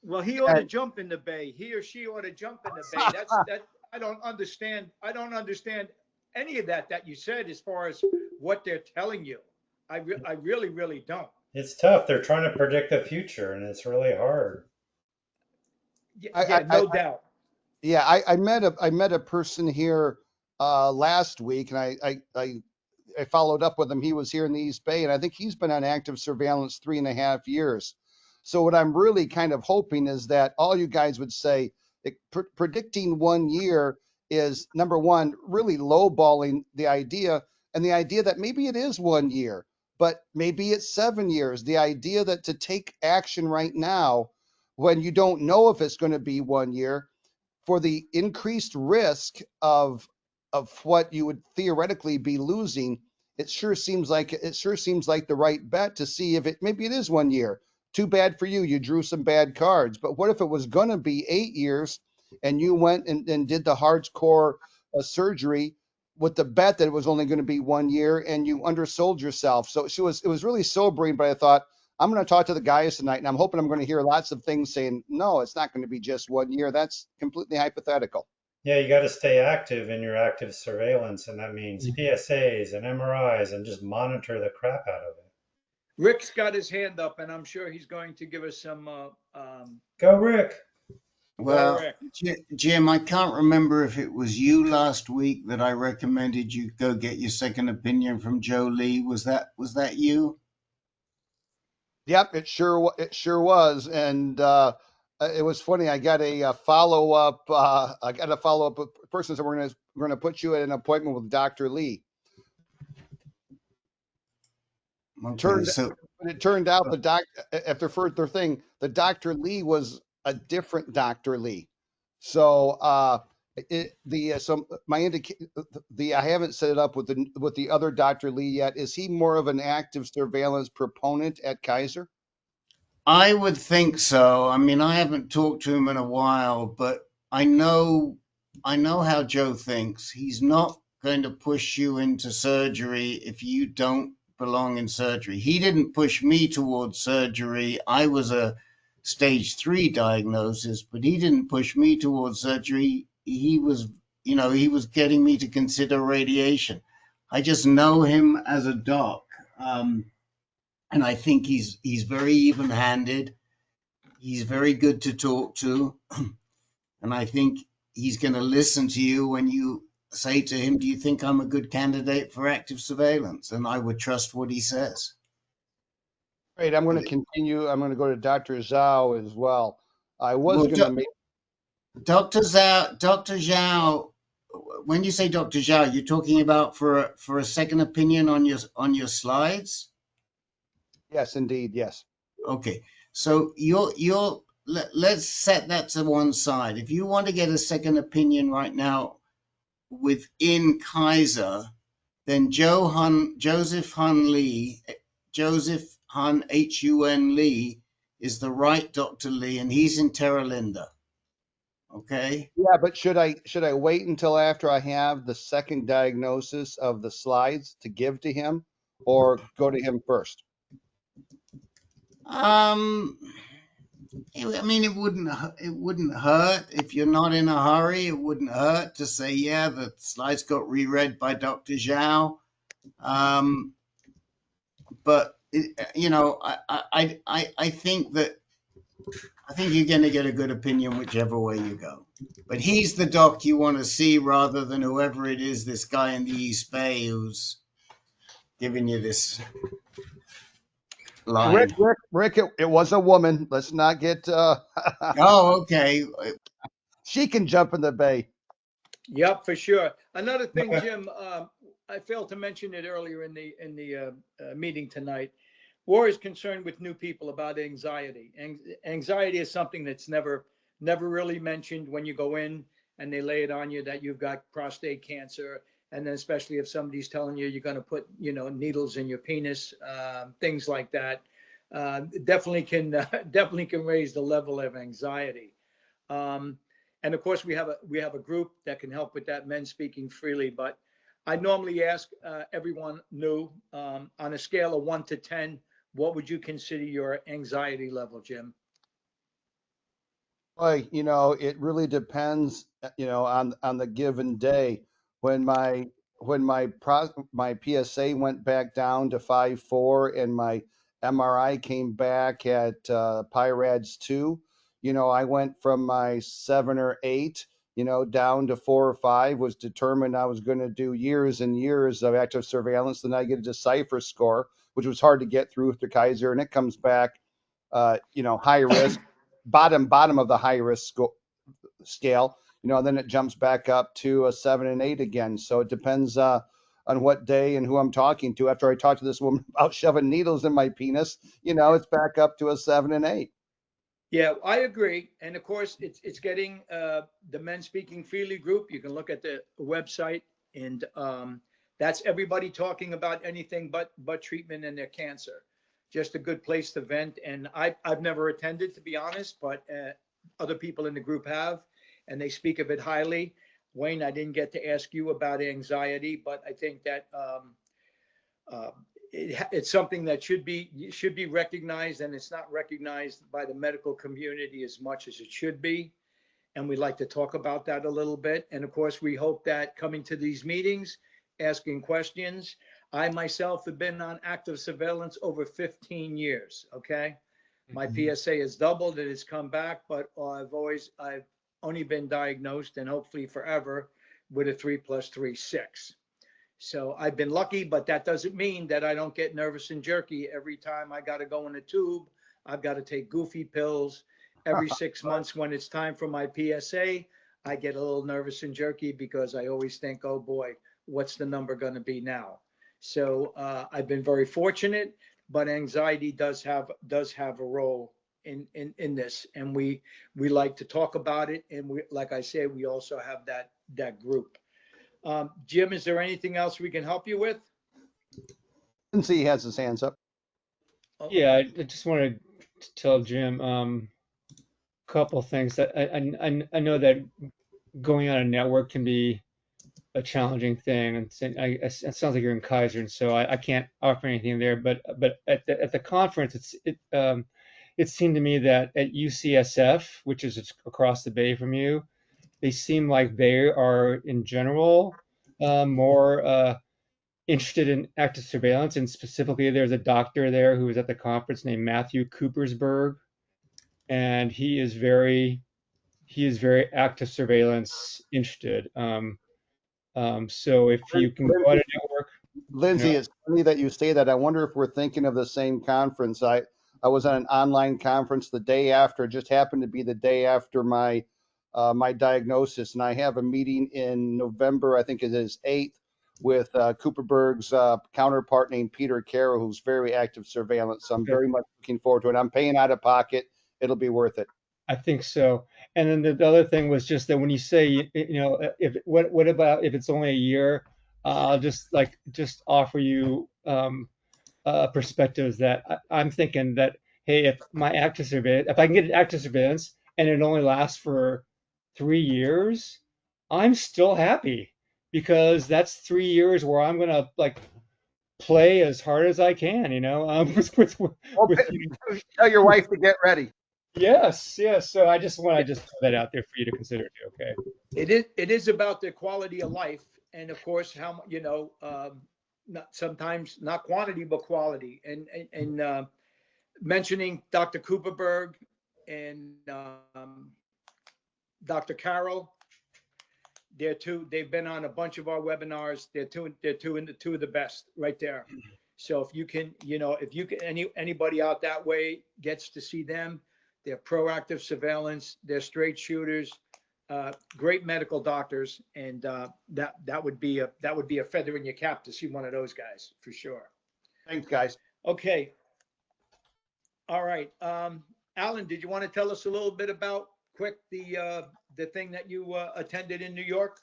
Well, he ought to jump in the bay. He or she ought to jump in the bay. I don't understand any of that you said as far as what they're telling you. I really, really don't. It's tough. They're trying to predict the future, and it's really hard. No doubt. Yeah, I met a person here last week, and I followed up with him. He was here in the East Bay, and I think he's been on active surveillance 3.5 years. So what I'm really kind of hoping is that all you guys would say, predicting 1 year is, number one, really lowballing the idea, and the idea that maybe it is 1 year, but maybe it's 7 years. The idea that to take action right now when you don't know if it's going to be 1 year, for the increased risk of what you would theoretically be losing, it sure seems like the right bet to see if maybe it is 1 year. Too bad for you. You drew some bad cards. But what if it was going to be 8 years and you went and did the hardcore surgery with the bet that it was only going to be 1 year and you undersold yourself? So it was really sobering, but I thought, I'm going to talk to the guys tonight, and I'm hoping I'm going to hear lots of things saying, no, it's not going to be just 1 year. That's completely hypothetical. Yeah, you got to stay active in your active surveillance, and that means PSAs and MRIs, and just monitor the crap out of it. Rick's got his hand up, and I'm sure he's going to give us some. Go, Rick. Well, Correct. Jim, I can't remember if it was you last week that I recommended you go get your second opinion from Joe Lee. Was that you? Yep, it sure was, and it was funny. I got a follow up. I got a follow up person said we're gonna put you at an appointment with Dr. Lee. Okay, Turned so It turned out after further thing, the Dr. Lee was a different Dr. Lee. So so my I haven't set it up with the other Dr. Lee yet. Is he more of an active surveillance proponent at Kaiser? I would think so. I mean, I haven't talked to him in a while, but I know how Joe thinks. He's not going to push you into surgery if you don't belong in surgery. He didn't push me towards surgery. I was a stage 3 diagnosis, but he didn't push me towards surgery. He was getting me to consider radiation. I just know him as a doc. And I think he's very even-handed. He's very good to talk to, and I think he's going to listen to you when you say to him, "Do you think I'm a good candidate for active surveillance?" And I would trust what he says. Great. I'm going to continue. I'm going to go to Dr. Zhao as well. I was Well, going to make. Dr. Zhao, when you say Dr. Zhao, you're talking about for a second opinion on your slides? Yes, indeed. Yes. Okay, so let's set that to one side. If you want to get a second opinion right now within Kaiser, then Joseph Hun Lee, Joseph Hun Hun Lee is the right Dr. Lee, and he's in Terra Linda. Okay. Yeah, but should I wait until after I have the second diagnosis of the slides to give to him, or go to him first? Um, I mean, it wouldn't hurt if you're not in a hurry. It wouldn't hurt to say, yeah, the slides got reread by Dr. Zhao. Um, but I think you're going to get a good opinion whichever way you go. But he's the doc you want to see rather than whoever it is, this guy in the East Bay who's giving you this line. Rick, it was a woman. Let's not get. Oh, okay. She can jump in the bay. Yep, for sure. Another thing, Jim, I failed to mention it earlier in the meeting tonight. War is concerned with new people about anxiety. Anxiety is something that's never really mentioned when you go in and they lay it on you that you've got prostate cancer, and then especially if somebody's telling you you're going to put needles in your penis, things like that, definitely can raise the level of anxiety. And of course, we have a group that can help with that, Men Speaking Freely. But I normally ask everyone new, on a scale of 1 to 10, what would you consider your anxiety level, Jim? Boy, it really depends, on the given day. When my my PSA went back down to 5.4 and my MRI came back at PIRADS 2, I went from my 7 or 8, down to 4 or 5. Was determined I was going to do years and years of active surveillance. Then I get a decipher score, which was hard to get through with the Kaiser, and it comes back, high risk, bottom of the high risk scale. Then it jumps back up to a 7 and 8 again. So it depends on what day and who I'm talking to. After I talk to this woman about shoving needles in my penis, it's back up to a 7 and 8. Yeah, I agree. And of course, it's getting the Men Speaking Freely group. You can look at the website, and that's everybody talking about anything but treatment and their cancer. Just a good place to vent. And I've never attended, to be honest, but other people in the group have, and they speak of it highly. Wayne, I didn't get to ask you about anxiety, but I think that it's something that should be recognized, and it's not recognized by the medical community as much as it should be. And we'd like to talk about that a little bit. And of course, we hope that coming to these meetings, asking questions. I myself have been on active surveillance over 15 years. Okay. My PSA has doubled. It has come back, but I've only been diagnosed, and hopefully forever, with a 3+3 6. So I've been lucky, but that doesn't mean that I don't get nervous and jerky every time I got to go in a tube. I've got to take goofy pills every 6 months. When it's time for my PSA, I get a little nervous and jerky because I always think, oh boy, what's the number going to be now? So I've been very fortunate, but anxiety does have a role in this, and we like to talk about it, and we, like I said, we also have that group. Jim, is there anything else we can help you with? Lindsay has his hands up. Yeah, I just wanted to tell Jim a couple things. That I know that going on a network can be a challenging thing, and it sounds like you're in Kaiser, and so I can't offer anything there. But at the conference, it seemed to me that at UCSF, which is across the bay from you, they seem like they are in general more interested in active surveillance, and specifically there's a doctor there who was at the conference named Matthew Coopersberg, and he is very active surveillance interested. So if you can go on a network. Lindsay, it's funny that you say that. I wonder if we're thinking of the same conference. I was on an online conference the day after. It just happened to be the day after my my diagnosis, and I have a meeting in November. I think it is 8th with Cooperberg's counterpart named Peter Carroll, who's very active surveillance. So I'm very much looking forward to it. I'm paying out of pocket. It'll be worth it. I think so. And then the other thing was just that when you say, what about if it's only a year? I'll just offer you perspectives that I'm thinking that, hey, if I can get active surveillance and it only lasts for 3 years, I'm still happy, because that's 3 years where I'm gonna play as hard as I can, Tell your wife to get ready. Yes. So I just want to put that out there for you to consider too. Okay. It is about the quality of life, and of course, how sometimes not quantity but quality. And mentioning Dr. Cooperberg and Dr. Carroll, they've been on a bunch of our webinars. They're two of the best right there. So if you can, anybody out that way gets to see them. They're proactive surveillance. They're straight shooters, great medical doctors, and that would be a feather in your cap to see one of those guys for sure. Thanks, guys. Okay. All right. Alan, did you want to tell us a little bit about the thing that you attended in New York?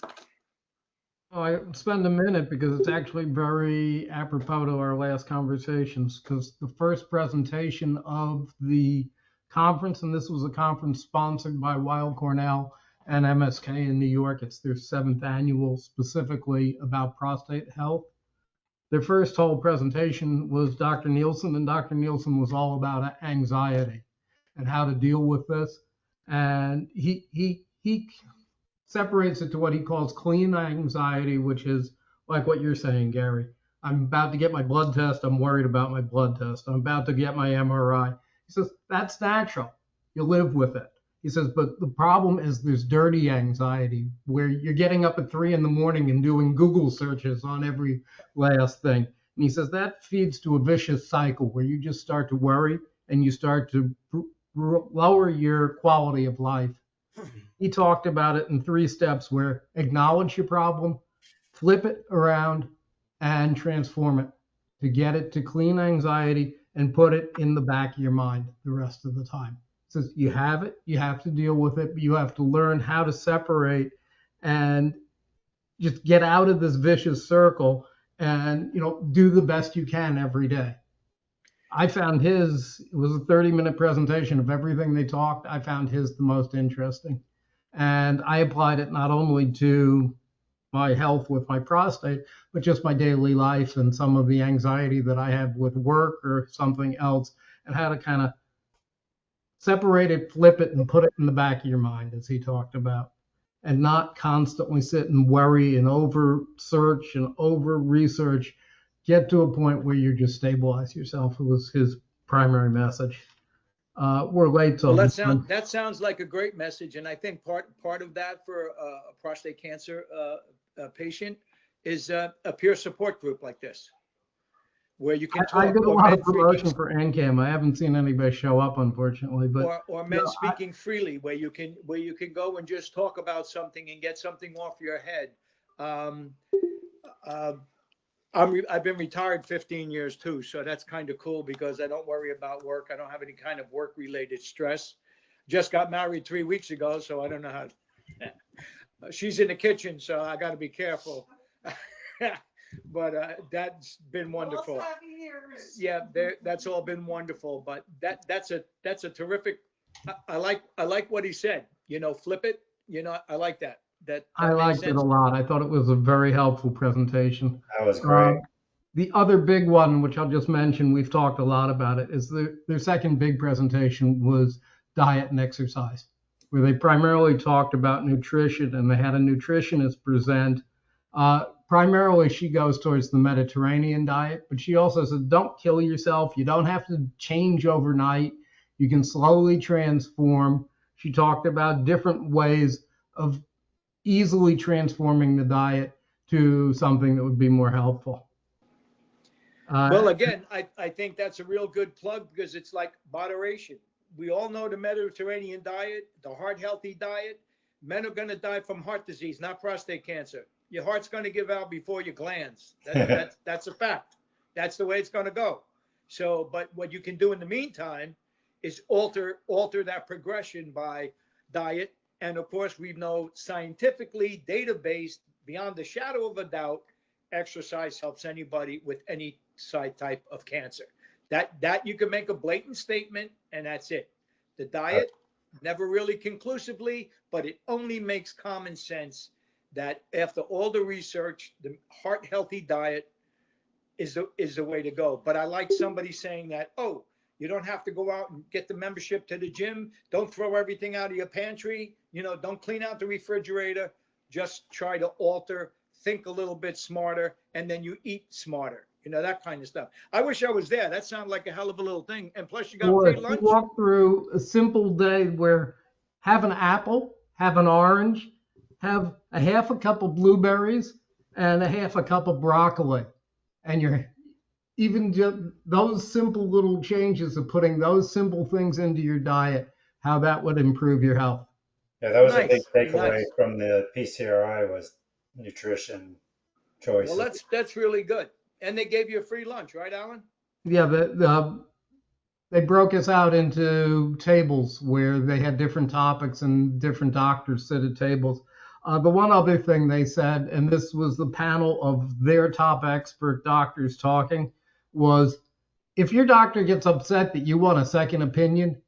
I'll spend a minute because it's actually very apropos to our last conversations, because the first presentation of the conference, and this was a conference sponsored by Weill Cornell and MSK in New York. It's their 7th annual, specifically about prostate health. Their first whole presentation was Dr. Nielsen, and Dr. Nielsen was all about anxiety and how to deal with this. And he separates it to what he calls clean anxiety, which is like what you're saying, Gary. I'm about to get my blood test. I'm worried about my blood test. I'm about to get my MRI. He says, that's natural. You live with it. He says, but the problem is there's dirty anxiety where you're getting up at 3 a.m. and doing Google searches on every last thing. And he says that feeds to a vicious cycle where you just start to worry and you start to lower your quality of life. He talked about it in 3 steps, where acknowledge your problem, flip it around, and transform it to get it to clean anxiety and put it in the back of your mind the rest of the time. He says you have it, you have to deal with it, but you have to learn how to separate and just get out of this vicious circle and do the best you can every day. I found it was a 30-minute presentation of everything they talked. I found his the most interesting. And I applied it not only to my health with my prostate, but just my daily life and some of the anxiety that I have with work or something else, and how to kind of separate it, flip it, and put it in the back of your mind, as he talked about, and not constantly sit and worry and over search and over research. Get to a point where you just stabilize yourself. It was his primary message. we're late till Well, one. that sounds like a great message, and I think part of that for a prostate cancer patient is a peer support group like this, where you can I talk, did a or lot men of promotion for AnCan. I haven't seen anybody show up, unfortunately, but or men speaking freely, where you can go and just talk about something and get something off your head. I've been retired 15 years too, so that's kind of cool because I don't worry about work. I don't have any kind of work-related stress. Just got married 3 weeks ago, so I don't know how. She's in the kitchen, so I got to be careful. But that's been wonderful. Yeah, that's all been wonderful. But that's a terrific. I like what he said. Flip it. I like that. That I makes liked it sense. a lot. I thought it was a very helpful presentation. That was great. The other big one, which I'll just mention, we've talked a lot about it, is their second big presentation was diet and exercise, where they primarily talked about nutrition, and they had a nutritionist present. Primarily, she goes towards the Mediterranean diet, but she also said, don't kill yourself. You don't have to change overnight. You can slowly transform. She talked about different ways of easily transforming the diet to something that would be more helpful. Well, again, I think that's a real good plug because it's like moderation. We all know the Mediterranean diet, the heart healthy diet. Men are going to die from heart disease, not prostate cancer. Your heart's going to give out before your glands. That's a fact. That's the way it's going to go. So, but what you can do in the meantime is alter that progression by diet. And of course, we know scientifically, data-based, beyond the shadow of a doubt, exercise helps anybody with any side type of cancer. That you can make a blatant statement, and that's it. The diet, never really conclusively, but it only makes common sense that after all the research, the heart healthy diet is the way to go. But I like somebody saying that, oh, you don't have to go out and get the membership to the gym. Don't throw everything out of your pantry. Don't clean out the refrigerator. Just try to alter, think a little bit smarter, and then you eat smarter. That kind of stuff. I wish I was there. That sounded like a hell of a little thing. And plus, you got free lunch. You walk through a simple day where have an apple, have an orange, have a half a cup of blueberries, and a half a cup of broccoli. And you're even just those simple little changes of putting those simple things into your diet, how that would improve your health. Yeah, that was a big takeaway from the PCRI was nutrition choices. Well, that's really good. And they gave you a free lunch, right, Alan? Yeah, they broke us out into tables where they had different topics and different doctors sit at tables. The one other thing they said, and this was the panel of their top expert doctors talking, was if your doctor gets upset that you want a second opinion,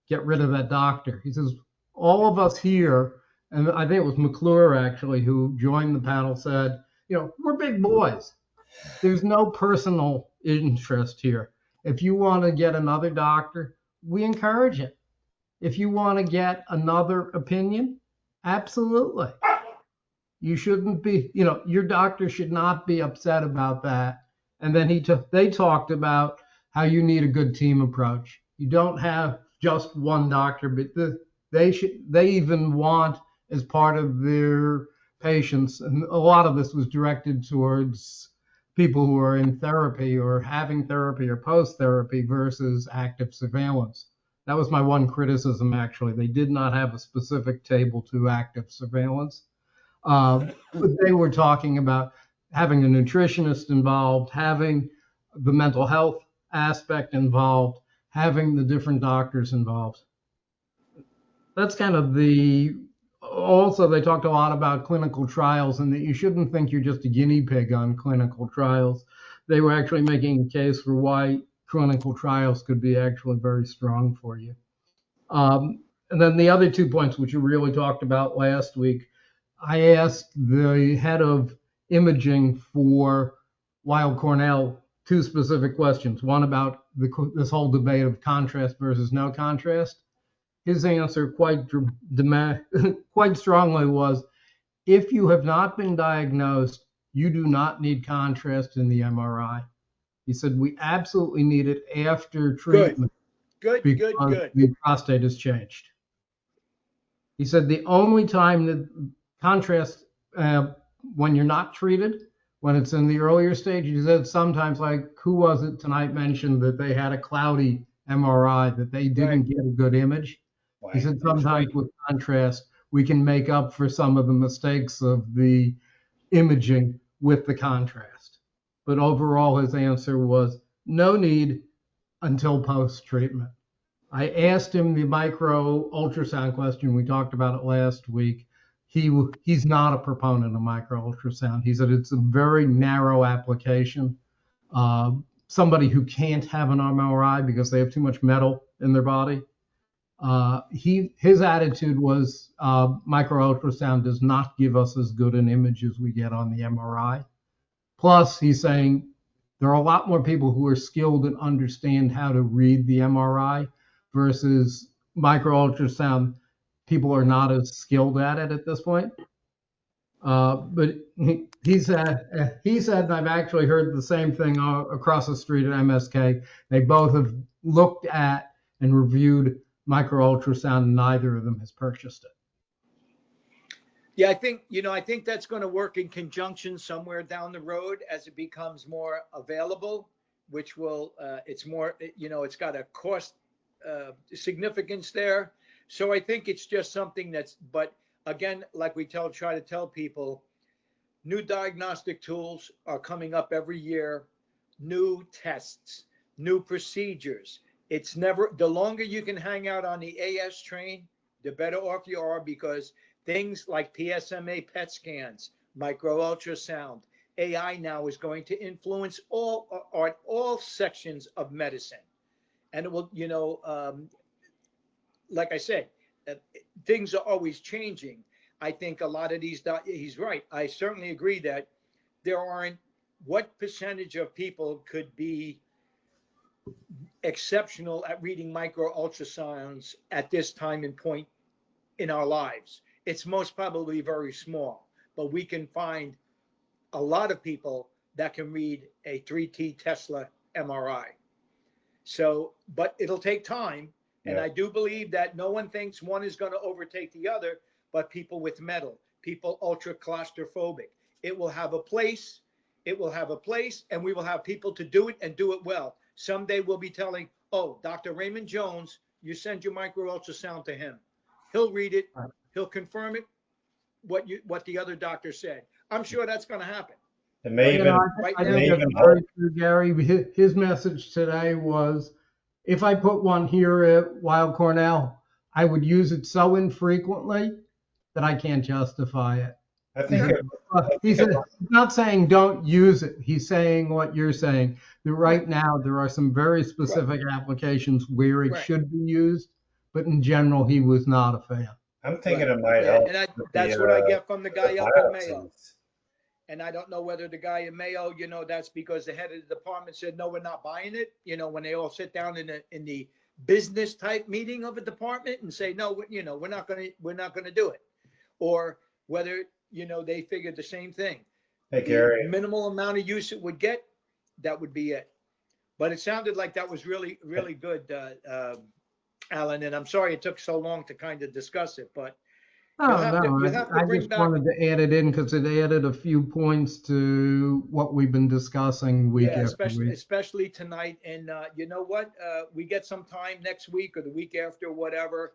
get rid of that doctor. He says, all of us here, and I think it was McClure actually who joined the panel, said, we're big boys. There's no personal interest here. If you want to get another doctor, we encourage it. If you want to get another opinion, absolutely. You shouldn't be, your doctor should not be upset about that. And then they talked about how you need a good team approach. You don't have just one doctor, but they even want as part of their patients, and a lot of this was directed towards people who are in therapy or having therapy or post-therapy versus active surveillance. That was my one criticism, actually. They did not have a specific table to active surveillance. But they were talking about having a nutritionist involved, having the mental health aspect involved, having the different doctors involved. That's kind of also they talked a lot about clinical trials and that you shouldn't think you're just a guinea pig on clinical trials. They were actually making a case for why clinical trials could be actually very strong for you. And then the other 2 points, which you really talked about last week, I asked the head of imaging for Weill Cornell 2 specific questions. One about this whole debate of contrast versus no contrast. His answer quite strongly was, if you have not been diagnosed, you do not need contrast in the MRI. He said, we absolutely need it after treatment. Good, good, because good. the prostate has changed. He said the only time that contrast when you're not treated, when it's in the earlier stage, he said sometimes, like, who was it tonight mentioned that they had a cloudy MRI, that they didn't get a good image. He said sometimes with contrast, we can make up for some of the mistakes of the imaging with the contrast. But overall, his answer was no need until post-treatment. I asked him the micro ultrasound question. We talked about it last week. He's not a proponent of micro ultrasound. He said it's a very narrow application. Somebody who can't have an MRI because they have too much metal in their body. His attitude was micro ultrasound does not give us as good an image as we get on the MRI. Plus, he's saying there are a lot more people who are skilled and understand how to read the MRI versus micro ultrasound. People are not as skilled at it at this point. But he said, and I've actually heard the same thing across the street at MSK. They both have looked at and reviewed micro ultrasound, and neither of them has purchased it. Yeah, I think that's going to work in conjunction somewhere down the road as it becomes more available, which will, it's more, it's got a cost significance there. So I think it's just something but again, like we try to tell people, new diagnostic tools are coming up every year, new tests, new procedures. It's never, the longer you can hang out on the AS train, the better off you are, because things like PSMA PET scans, micro ultrasound, AI now is going to influence all sections of medicine. And it will, like I said, things are always changing. I think a lot of these, he's right. I certainly agree that there aren't, what percentage of people could be exceptional at reading micro ultrasounds at this time and point in our lives? It's most probably very small, but we can find a lot of people that can read a 3T Tesla MRI. So, but it'll take time. And I do believe that no one thinks one is going to overtake the other, but people with metal, people ultra claustrophobic. It will have a place. It will have a place, and we will have people to do it and do it well. Someday we'll be telling, oh, Dr. Raymond Jones, you send your micro ultrasound to him. He'll read it. He'll confirm it, what the other doctor said. I'm sure that's going to happen. It may even, I think that's very true, Gary. His message today was, if I put one here at Weill Cornell, I would use it so infrequently that I can't justify it. I think He's not saying don't use it. He's saying what you're saying. That right now there are some very specific applications where it should be used, but in general he was not a fan. I'm thinking it might help. And that's what I get from the guy up at Mayo. And I don't know whether the guy in Mayo, that's because the head of the department said, no, we're not buying it. When they all sit down in the business type meeting of a department and say, no, we're not going to do it. Or whether, they figured the same thing. Hey, Gary. The minimal amount of use it would get, that would be it. But it sounded like that was really, really good, Alan. And I'm sorry it took so long to kind of discuss it, but I just wanted to add it in because it added a few points to what we've been discussing week after week. Especially tonight. And you know what? We get some time next week or the week after, whatever.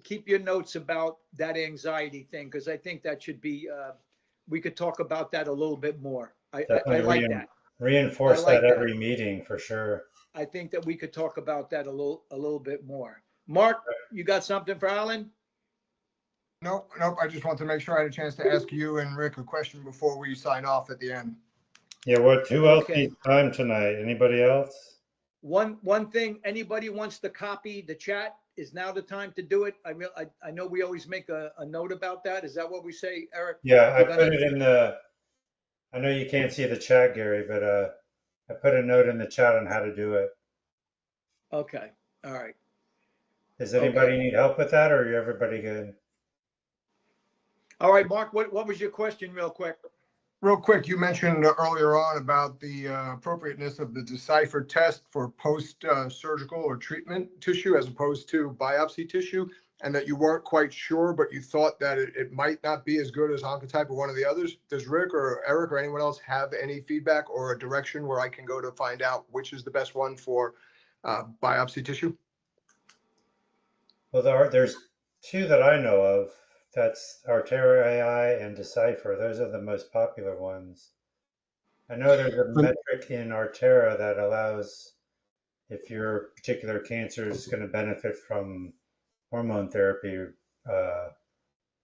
Keep your notes about that anxiety thing, because I think that should be, we could talk about that a little bit more. I like that. Reinforce that every meeting for sure. I think that we could talk about that a little bit more. Mark, you got something for Alan? Nope. I just want to make sure I had a chance to ask you and Rick a question before we sign off at the end. Yeah, who else needs time tonight? Anybody else? One thing, anybody wants to copy the chat, is now the time to do it. I know we always make a note about that. Is that what we say, Eric? Yeah, I put it in the, I know you can't see the chat, Gary, but I put a note in the chat on how to do it. Okay, all right. Does anybody need help with that, or are everybody good? All right, Mark, what was your question real quick? Real quick, you mentioned earlier on about the appropriateness of the Decipher test for post-surgical or treatment tissue as opposed to biopsy tissue, and that you weren't quite sure, but you thought that it might not be as good as Oncotype or one of the others. Does Rick or Eric or anyone else have any feedback or a direction where I can go to find out which is the best one for biopsy tissue? Well, there's two that I know of. That's Artera AI and Decipher. Those are the most popular ones. I know there's a metric in Artera that allows if your particular cancer is going to benefit from hormone therapy.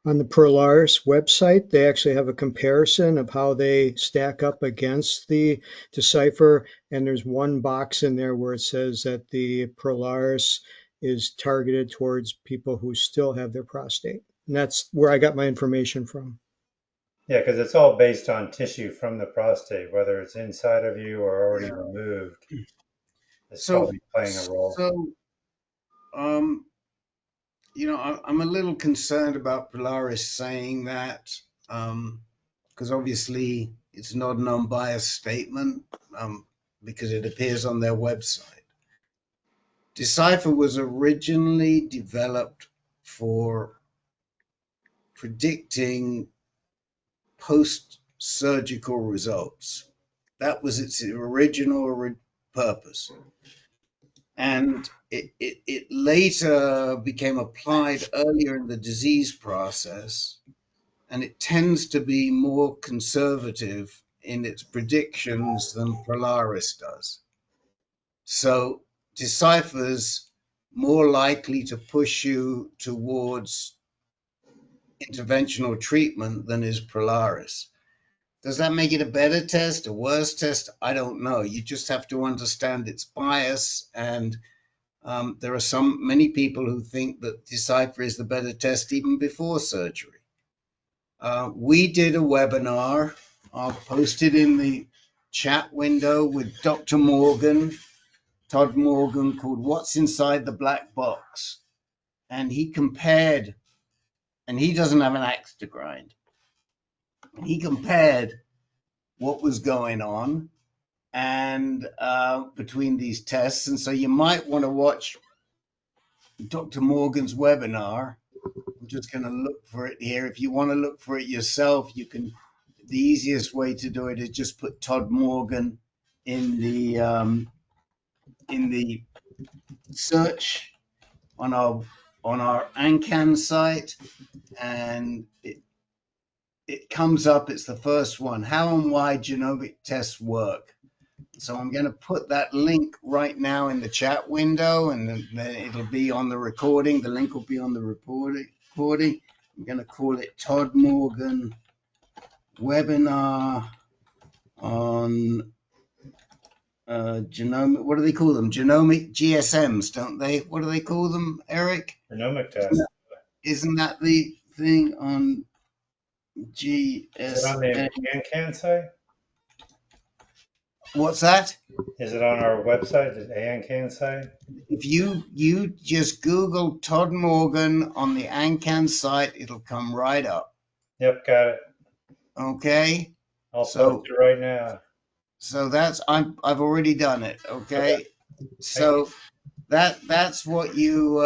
On the Prolaris website, they actually have a comparison of how they stack up against the Decipher, and there's one box in there where it says that the Prolaris is targeted towards people who still have their prostate. And that's where I got my information from. Yeah, because it's all based on tissue from the prostate, whether it's inside of you or already removed. It's probably playing a role. I'm a little concerned about Polaris saying that because obviously it's not an unbiased statement because it appears on their website. Decipher was originally developed for predicting post-surgical results. That was its original purpose. And it later became applied earlier in the disease process, and it tends to be more conservative in its predictions than Polaris does. So Decipher's more likely to push you towards interventional treatment than is Polaris. Does that make it a better test, a worse test? I don't know. You just have to understand its bias, and there are many people who think that Decipher is the better test even before surgery. We did a webinar. I'll post it in the chat window with Dr. Morgan, Todd Morgan, called What's Inside the Black Box? And he compared, and he doesn't have an axe to grind. He compared what was going on and between these tests. And so you might want to watch Dr. Morgan's webinar. I'm just going to look for it here. If you want to look for it yourself, you can. The easiest way to do it is just put Todd Morgan in the search on our AnCan site, and it comes up. It's the first one. How and why genomic tests work. So I'm going to put that link right now in the chat window, and then it'll be on the recording. The link will be on the recording. I'm going to call it Todd Morgan webinar on genomic. What do they call them? Genomic GSMs, don't they? What do they call them, Eric? Genomic test. Isn't that the thing on GSM? Is it on the AnCan site? What's that? Is it on our website, the AnCan site? If you just Google Todd Morgan on the AnCan site, it'll come right up. Yep, got it. Okay. I'll post it right now. So that's I've already done it. Okay. So that's what you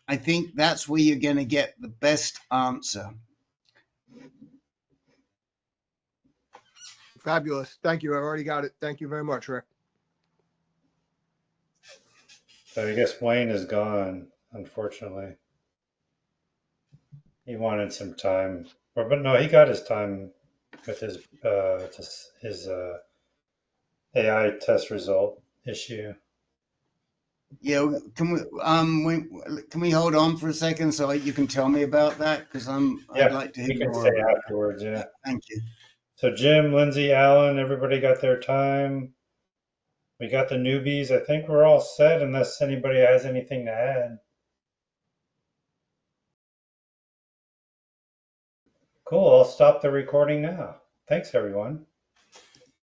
I think that's where you're going to get the best answer. Fabulous. Thank you. I've already got it. Thank you very much, Rick. So I guess Wayne is gone, unfortunately. He wanted some time, but no, he got his time with his AI test result issue. Yeah, can we hold on for a second so you can tell me about that, because I'd like to hear can more say about afterwards. that. Yeah. Thank you. So Jim, Lindsay, Alan, everybody got their time. We got the newbies. I think we're all set unless anybody has anything to add. Cool. I'll stop the recording now. Thanks, everyone.